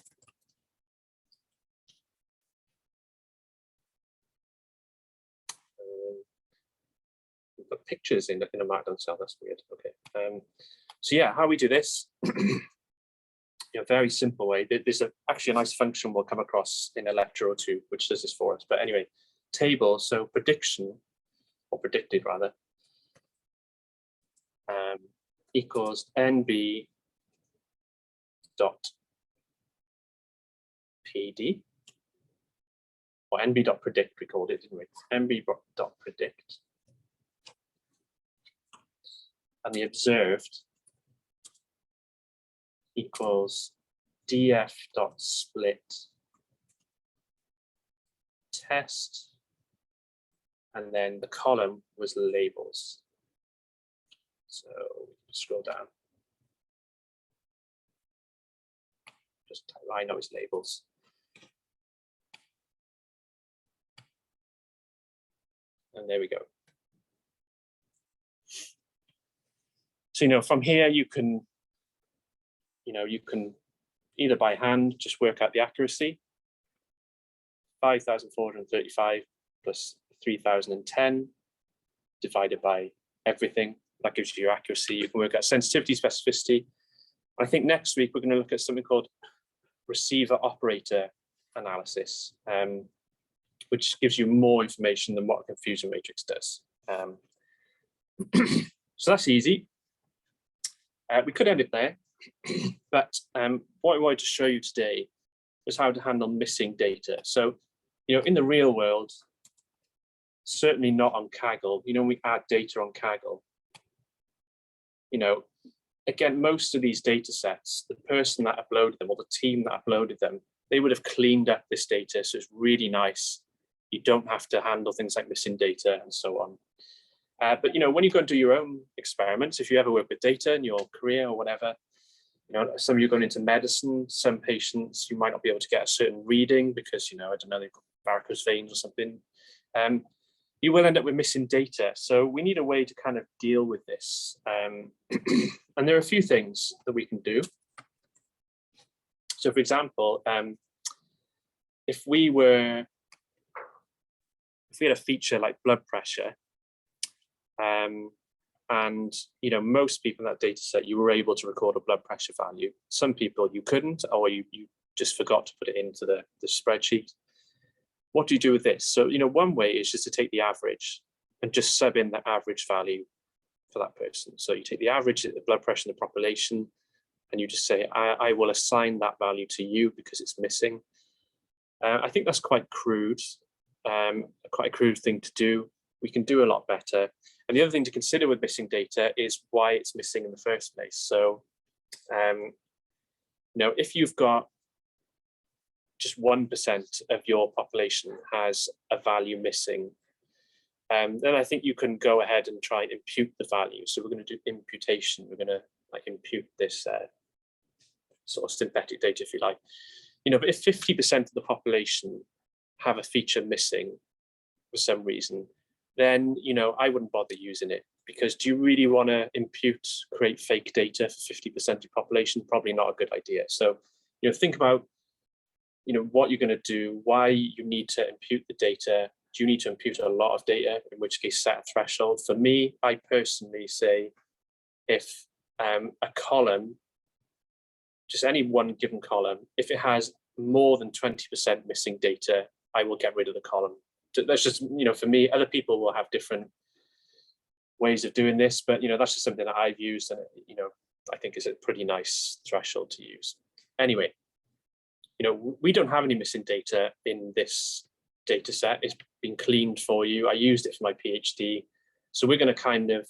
We've got pictures in a markdown cell. That's weird. Okay. So yeah, how we do this? Very simple way. There's actually a nice function we'll come across in a lecture or two, which does this for us. But anyway, table, so prediction, or predicted rather, equals nb dot pd, or nb.predict, we called it, didn't we? nb.predict. And the observed equals df.split test, and then the column was labels. So scroll down. Just I know it's labels. And there we go. So from here you can either by hand just work out the accuracy. 5,435 plus 3,010 divided by everything. That gives you your accuracy. You can work out sensitivity, specificity. I think next week we're going to look at something called receiver operator analysis, which gives you more information than what a confusion matrix does. So that's easy. We could end it there, but what I wanted to show you today was how to handle missing data. So, in the real world, certainly not on Kaggle, when we add data on Kaggle, again, most of these data sets, the person that uploaded them or the team that uploaded them, they would have cleaned up this data. So it's really nice. You don't have to handle things like missing data and so on. But when you go and do your own experiments, if you ever work with data in your career or whatever, some of you are going into medicine, some patients, you might not be able to get a certain reading because, I don't know, they've got varicose veins or something. you will end up with missing data. So we need a way to kind of deal with this. And there are a few things that we can do. So for example, if we had a feature like blood pressure, and most people in that data set, you were able to record a blood pressure value. Some people you couldn't, or you just forgot to put it into the spreadsheet. What do you do with this? So, one way is just to take the average and just sub in the average value for that person. So you take the average of the blood pressure in the population, and you just say, I will assign that value to you because it's missing. I think that's quite crude, quite a crude thing to do. We can do a lot better. And the other thing to consider with missing data is why it's missing in the first place. So, if you've got just 1% of your population has a value missing, then I think you can go ahead and try and impute the value. So we're going to do imputation. We're going to impute this sort of synthetic data, if you like. But if 50% of the population have a feature missing for some reason, then I wouldn't bother using it, because do you really want to create fake data for 50% of your population? Probably not a good idea. So think about what you're going to do, why you need to impute the data. Do you need to impute a lot of data, in which case set a threshold? For me, I personally say if a column, just any one given column, if it has more than 20% missing data, I will get rid of the column. That's just, for me. Other people will have different ways of doing this, but that's just something that I've used, and I think is a pretty nice threshold to use. Anyway, we don't have any missing data in this data set. It's been cleaned for you. I used it for my PhD. So we're going to kind of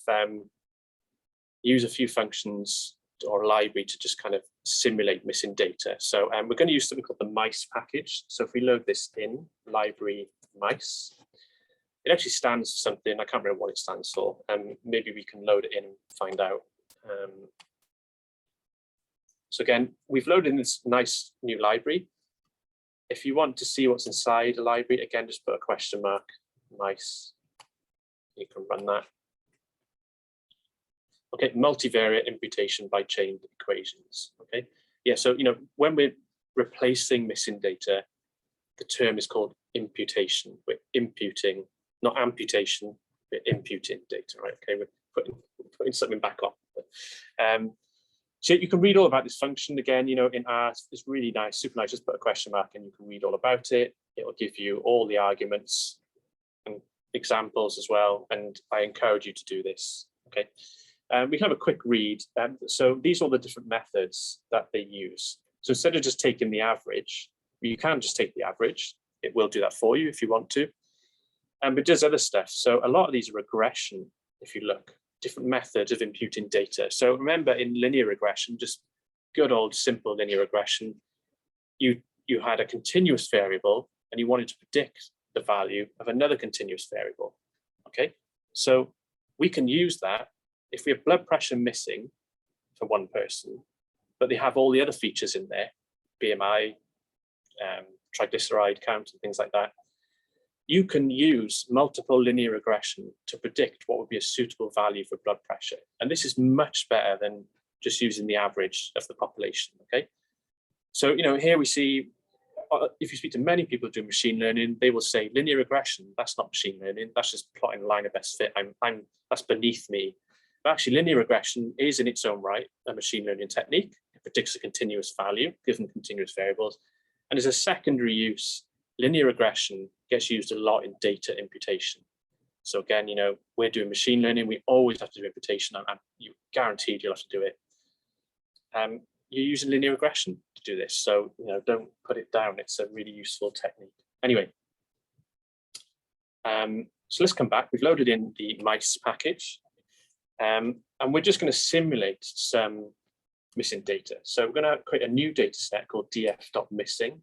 use a few functions or a library to just kind of simulate missing data. So we're going to use something called the mice package. So if we load this in, library mice, it actually stands for something. I can't remember what it stands for. Maybe we can load it in and find out. So again, we've loaded in this nice new library. If you want to see what's inside a library, again, just put a question mark, mice. You can run that. Okay, multivariate imputation by chain equations. Okay, yeah, so when we're replacing missing data, the term is called imputation. We're imputing, not amputation, we're imputing data, right? Okay, we're putting something back on. So you can read all about this function again, in R. It's really nice, super nice. Just put a question mark and you can read all about it. It will give you all the arguments and examples as well. And I encourage you to do this. Okay, we can have a quick read. So these are all the different methods that they use. So instead of just taking the average, you can just take the average. It will do that for you if you want to. But it does other stuff. So a lot of these are regression, if you look. Different methods of imputing data. So remember, in linear regression, just good old simple linear regression, you had a continuous variable and you wanted to predict the value of another continuous variable. Okay, so we can use that if we have blood pressure missing for one person, but they have all the other features in there, BMI, triglyceride count, and things like that. You can use multiple linear regression to predict what would be a suitable value for blood pressure. And this is much better than just using the average of the population, okay? So, here we see, if you speak to many people doing machine learning, they will say linear regression, that's not machine learning, that's just plotting a line of best fit, that's beneath me. But actually linear regression is in its own right a machine learning technique. It predicts a continuous value given continuous variables. And as a secondary use, linear regression gets used a lot in data imputation. So again, we're doing machine learning. We always have to do imputation. I'm guaranteed you'll have to do it. You're using linear regression to do this. So, don't put it down. It's a really useful technique. Anyway, so let's come back. We've loaded in the mice package. And we're just going to simulate some missing data. So we're going to create a new data set called df.missing.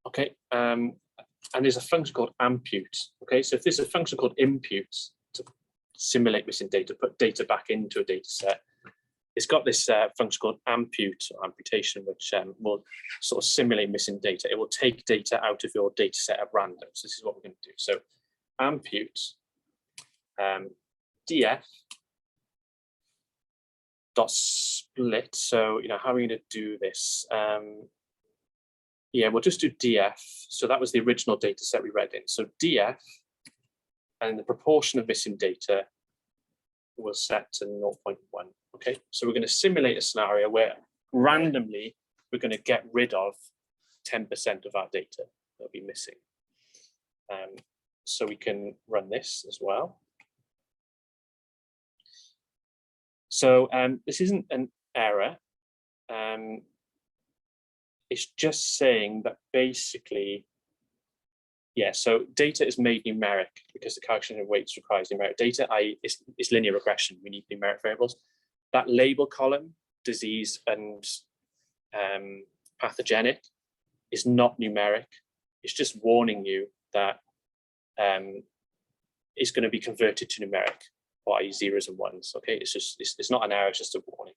Okay, and there's a function called ampute. Okay, so if there's a function called impute to simulate missing data, put data back into a data set, it's got this function called ampute or amputation, which will sort of simulate missing data. It will take data out of your data set at random. So this is what we're going to do. So ampute df dot split. So, you know, how are we going to do this? Yeah, we'll just do df. So that was the original data set we read in. So df and the proportion of missing data will set to 0.1. Okay, so we're going to simulate a scenario where randomly we're going to get rid of 10% of our data that'll be missing. So we can run this as well. So this isn't an error. It's just saying that basically, yeah, so data is made numeric because the calculation of weights requires numeric data, i.e. it's linear regression. We need numeric variables. That label column, disease and pathogenic, is not numeric. It's just warning you that it's going to be converted to numeric, i.e. zeros and ones. Okay, it's not an error, it's just a warning.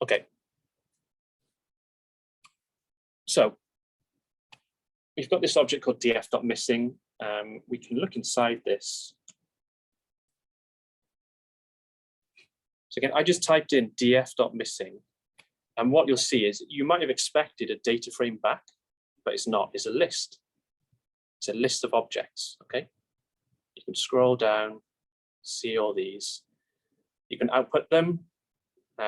Okay. So we've got this object called df.missing. We can look inside this. So again, I just typed in df.missing, and what you'll see is you might have expected a data frame back, but it's not. It's a list. It's a list of objects. Okay. You can scroll down, see all these. You can output them.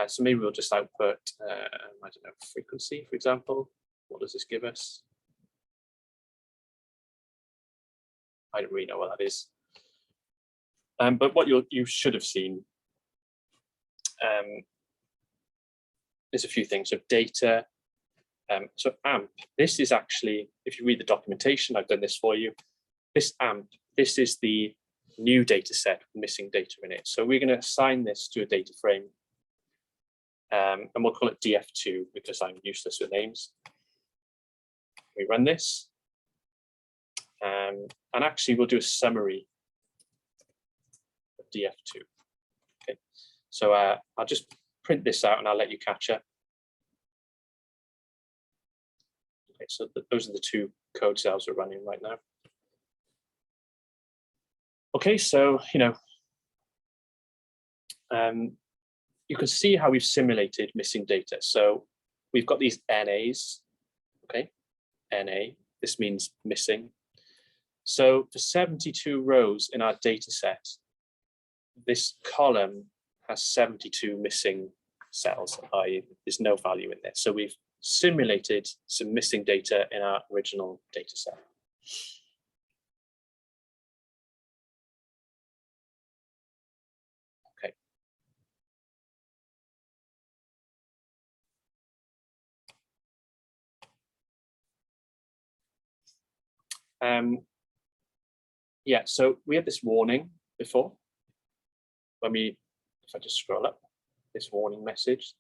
So maybe we'll just output, I don't know, frequency, for example. What does this give us? I don't really know what that is. But what you should have seen is a few things. So data, so AMP, this is actually, if you read the documentation, I've done this for you. This AMP, this is the new data set with missing data in it. So we're going to assign this to a data frame. And we'll call it df2 because I'm useless with names. We run this. And actually, we'll do a summary of df2. Okay, so I'll just print this out and I'll let you catch up. Okay, so those are the two code cells we're running right now. Okay, so you know, you can see how we've simulated missing data. So we've got these NAs. Okay, NA. This means missing. So for 72 rows in our data set, this column has 72 missing cells, i.e. there's no value in there. So we've simulated some missing data in our original data set. Okay. Yeah, so we had this warning before. If I just scroll up, this warning message,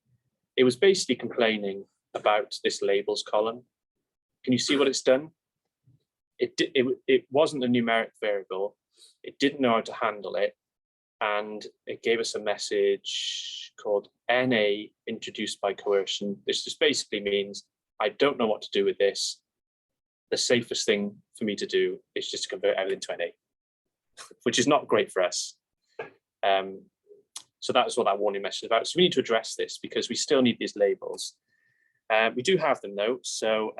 it was basically complaining about this labels column. Can you see what it's done? It wasn't a numeric variable. It didn't know how to handle it. And it gave us a message called NA introduced by coercion. This just basically means I don't know what to do with this. The safest thing for me to do is just to convert everything to NA, which is not great for us. So that's what that warning message is about. So we need to address this because we still need these labels. We do have them though. So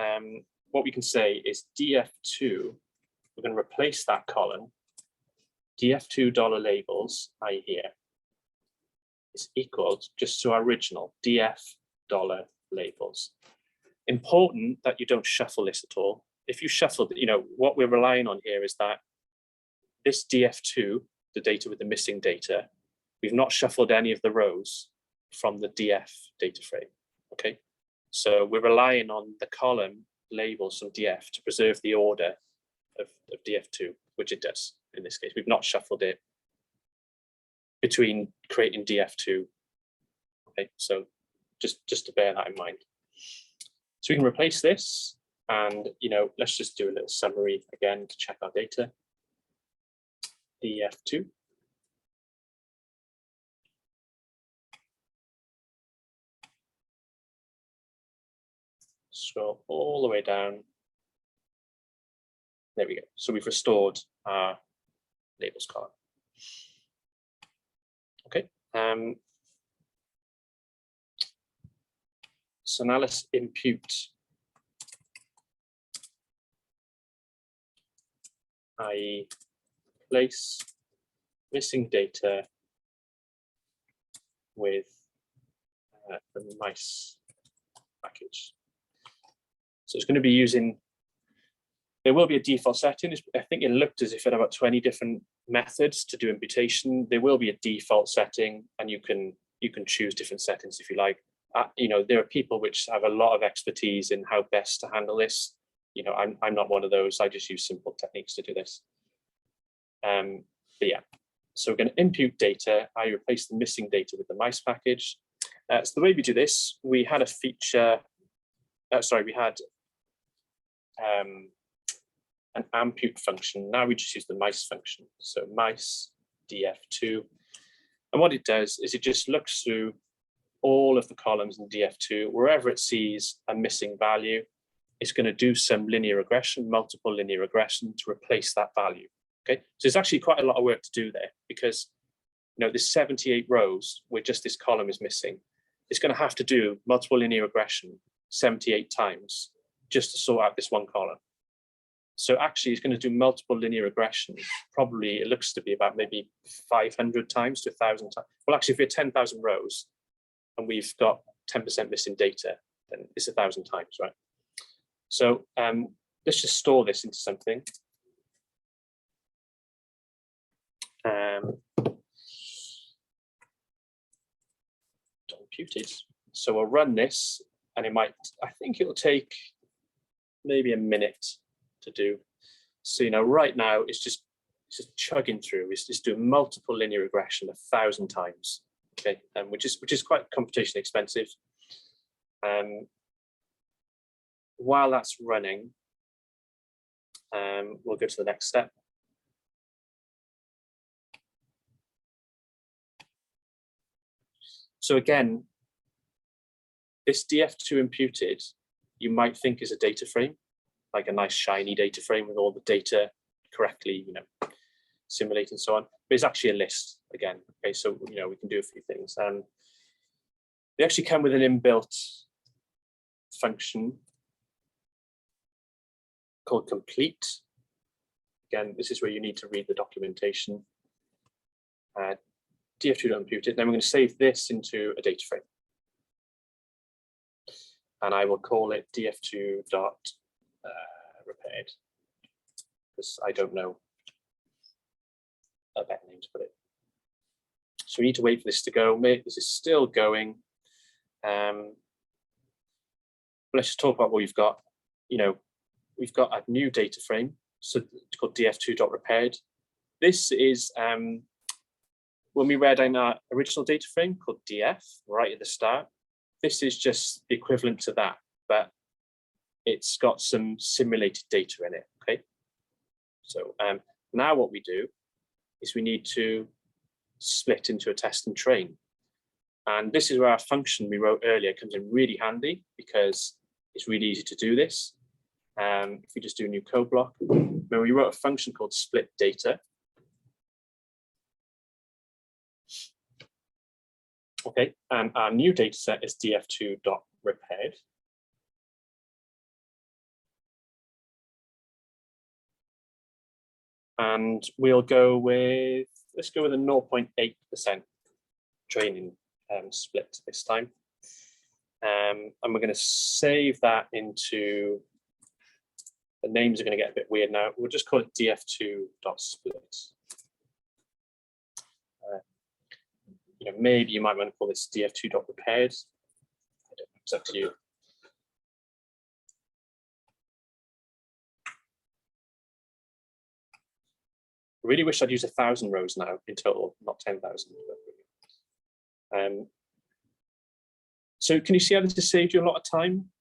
what we can say is df2, we're going to replace that column. df2 $labels, I here, is equal just to our original df $labels. Important that you don't shuffle this at all. If you shuffle, you know, what we're relying on here is that this df2, the data with the missing data, we've not shuffled any of the rows from the df data frame. Okay, so we're relying on the column labels from df to preserve the order of df2, which it does in this case. We've not shuffled it between creating df2. Okay, so just to bear that in mind. So we can replace this, and you know, let's just do a little summary again to check our data. df2. scroll all the way down. There we go. So we've restored our labels column. Okay. So now let's impute, i.e. place missing data with the mice package. So it's going to be using, there will be a default setting. I think it looked as if it had about 20 different methods to do imputation. There will be a default setting, and you can choose different settings if you like. You know, there are people which have a lot of expertise in how best to handle this. You know, I'm not one of those. I just use simple techniques to do this. But yeah, so we're going to impute data. I replace the missing data with the mice package. So the way we do this, we had a feature. We had an ampute function. Now we just use the mice function. So mice df2, and what it does is it just looks through all of the columns in df2. Wherever it sees a missing value, it's going to do some linear regression, multiple linear regression, to replace that value. Okay, so there's actually quite a lot of work to do there, because there's 78 rows where just this column is missing. It's going to have to do multiple linear regression 78 times just to sort out this one column. So actually it's going to do multiple linear regression. Probably it looks to be about maybe 500 times to 1,000 times. Well, actually, if we have 10,000 rows and we've got 10% missing data, then it's 1,000 times, right? So let's just store this into something. Imputed. So we'll run this, and I think it'll take maybe a minute to do. So right now it's just chugging through. It's just doing multiple linear regression 1,000 times. Okay, which is quite computationally expensive. While that's running, we'll go to the next step. So again, this df2 imputed, you might think is a data frame, like a nice shiny data frame with all the data correctly, simulated and so on. But it's actually a list again. Okay, so we can do a few things. They actually come with an inbuilt function called complete. Again, this is where you need to read the documentation. df2.impute it. Then we're going to save this into a data frame, and I will call it df2.repaired, because I don't know a better name to put it. So we need to wait for this to go. This is still going. Let's just talk about what we've got. We've got a new data frame, so it's called df2.repaired. This is when we read in our original data frame called df right at the start. This is just the equivalent to that, but it's got some simulated data in it. Okay, so now what we do is we need to split into a test and train, and this is where our function we wrote earlier comes in really handy, because it's really easy to do this. If we just do a new code block, where we wrote a function called split data. Okay, and our new data set is df2.repaired. And we'll go with, let's go with a 0.8% training split this time. And we're going to save that into, the names are going to get a bit weird now. We'll just call it df2.split. Maybe you might want to call this df2.repaired. I don't know, it's up to you. I really wish I'd use 1,000 rows now in total, not 10,000. So can you see how this has saved you a lot of time?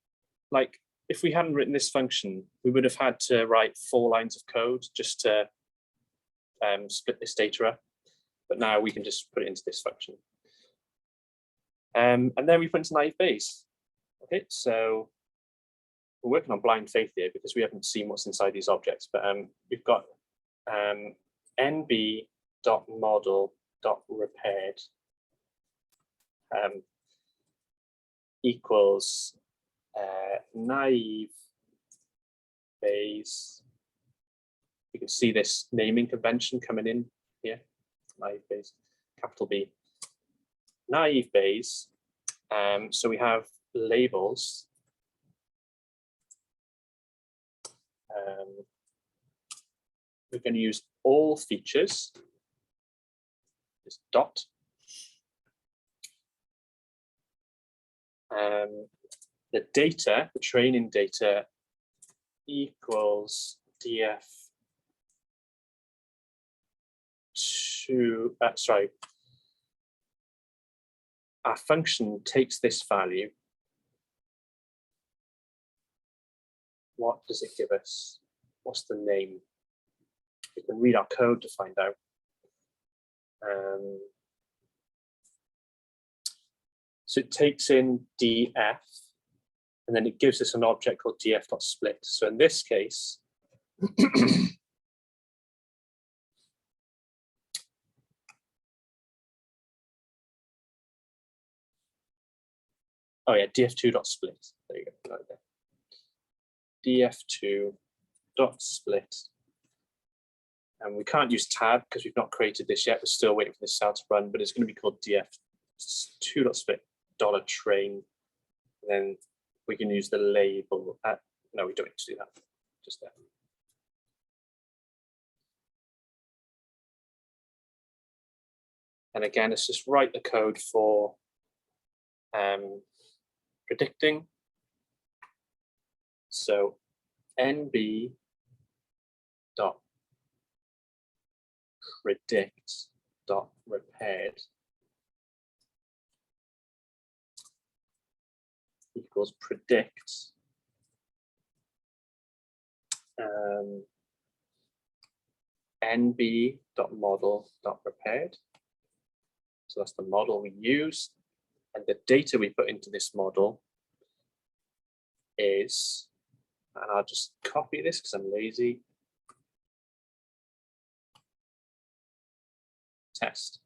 Like, if we hadn't written this function, we would have had to write 4 lines of code just to split this data up. But now we can just put it into this function. And then we put into naive Bayes. Okay, so we're working on blind faith here because we haven't seen what's inside these objects, but we've got nb.model.repaired equals naive phase. You can see this naming convention coming in here, naive phase, capital B. Naive phase, so we have labels. We're going to use all features, this dot. The data, the training data equals df2, sorry, our function takes this value. What does it give us? What's the name? We can read our code to find out. So it takes in df, and then it gives us an object called df.split. So in this case, oh yeah, df2.split. There you go. Right there. df2.split. And we can't use tab because we've not created this yet. We're still waiting for this cell to run, but it's going to be called df2.split $train. And then we can use the label. No, we don't need to do that. Just there. And again, let's just write the code for predicting. So nb dot predict dot repaired equals predict nb dot model dot repaired. So that's the model we use, and the data we put into this model is, and I'll just copy this because I'm lazy, test.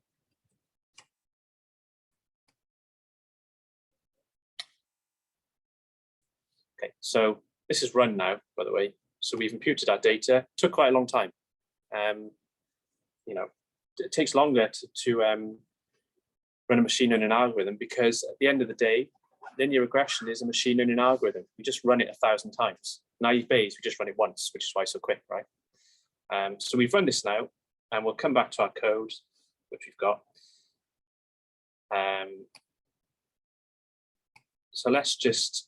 Okay, so this is run now, by the way. So we've imputed our data. It took quite a long time. You know, it takes longer to run a machine learning algorithm because at the end of the day, linear regression is a machine learning algorithm. We just run it 1,000 times. Naive Bayes, we just run it once, which is why it's so quick, right? So we've run this now, and we'll come back to our code, which we've got. So let's just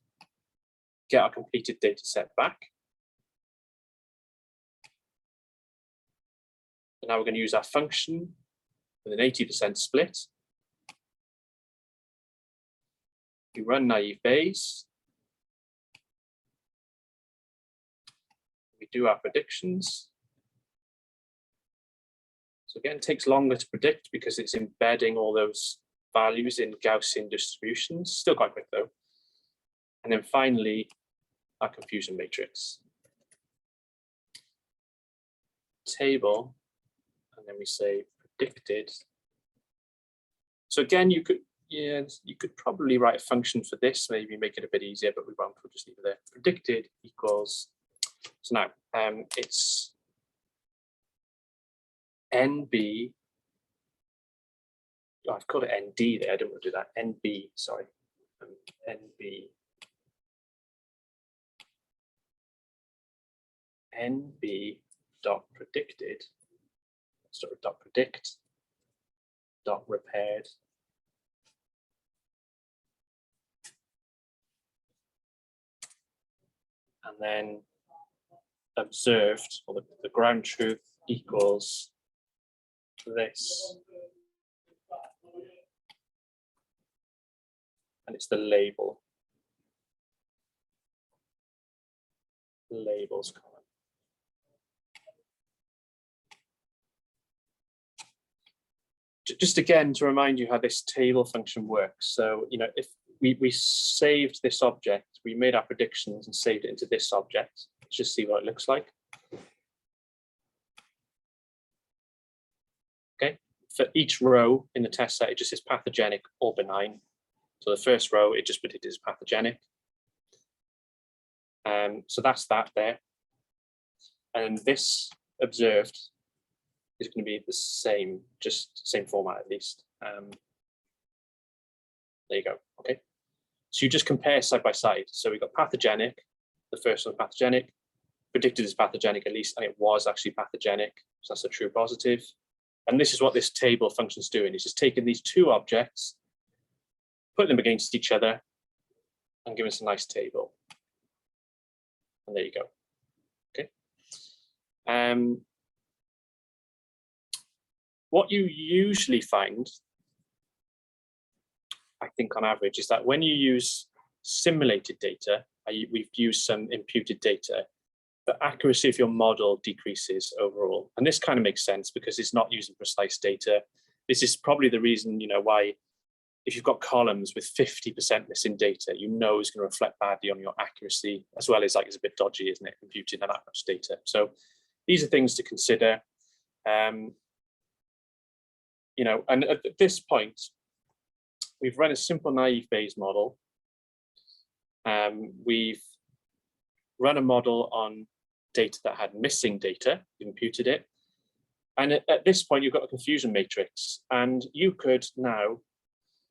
get our completed data set back. And now we're going to use our function with an 80% split. We run naive Bayes. We do our predictions. So again, it takes longer to predict because it's embedding all those values in Gaussian distributions. Still quite quick though. And then finally, our confusion matrix. Table, and then we say predicted. So again, you could probably write a function for this, maybe make it a bit easier, but we won't, we'll just leave it there. Predicted equals, so now it's NB, oh, I've called it ND there, I don't want to do that, NB, sorry, NB dot predicted, sorry, dot predict dot repaired and then observed, or the ground truth equals this, and it's the labels column. Just again to remind you how this table function works. So, you know, if we saved this object, we made our predictions and saved it into this object. Let's just see what it looks like. Okay, for each row in the test set, it just says pathogenic or benign. So the first row, it just predicted as pathogenic. So that's that there. And this observed is going to be the same, just same format at least. There you go. Okay. So you just compare side by side. So we got pathogenic, the first one pathogenic, predicted as pathogenic at least, and it was actually pathogenic. So that's a true positive. And this is what this table function's doing. It's just taking these two objects, putting them against each other, and giving us a nice table. And there you go. Okay. What you usually find, I think on average, is that when you use simulated data, we've used some imputed data, the accuracy of your model decreases overall. And this kind of makes sense because it's not using precise data. This is probably the reason, why if you've got columns with 50% missing data, it's going to reflect badly on your accuracy, as well as it's a bit dodgy, isn't it, imputing that much data. So these are things to consider. And at this point, we've run a simple naive Bayes model. We've run a model on data that had missing data, imputed it. And at this point, you've got a confusion matrix. And you could now,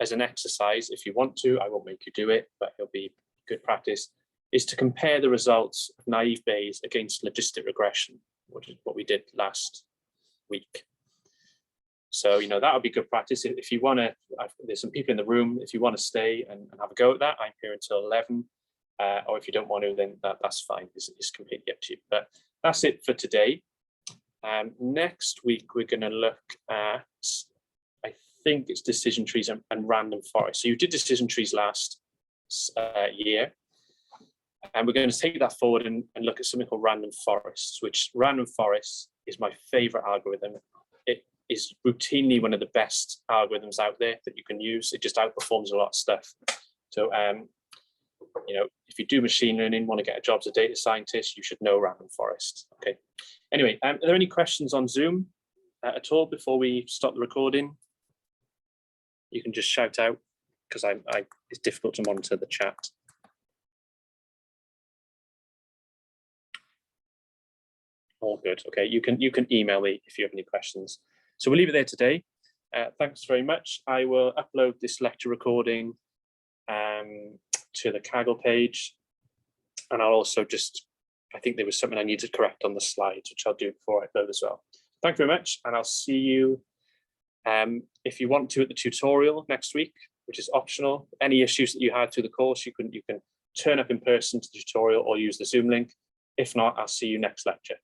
as an exercise, if you want to, I won't make you do it, but it'll be good practice, is to compare the results of naive Bayes against logistic regression, which is what we did last week. So, that would be good practice. If you want to, there's some people in the room, if you want to stay and have a go at that, I'm here until 11. Or if you don't want to, then that's fine. It's completely up to you. But that's it for today. Next week, we're going to look at, I think it's decision trees and random forests. So you did decision trees last year. And we're going to take that forward and look at something called random forests, which random forests is my favorite algorithm. It is routinely one of the best algorithms out there that you can use. It just outperforms a lot of stuff. So, if you do machine learning, want to get a job as a data scientist, you should know random forest. Okay. Anyway, are there any questions on Zoom at all before we stop the recording? You can just shout out because it's difficult to monitor the chat. All good. Okay, you can email me if you have any questions. So we'll leave it there today. Thanks very much. I will upload this lecture recording to the Kaggle page, and I'll also I think there was something I needed to correct on the slides, which I'll do before I upload as well. Thank you very much, and I'll see you if you want to at the tutorial next week, which is optional. Any issues that you had through the course, you can turn up in person to the tutorial or use the Zoom link. If not, I'll see you next lecture.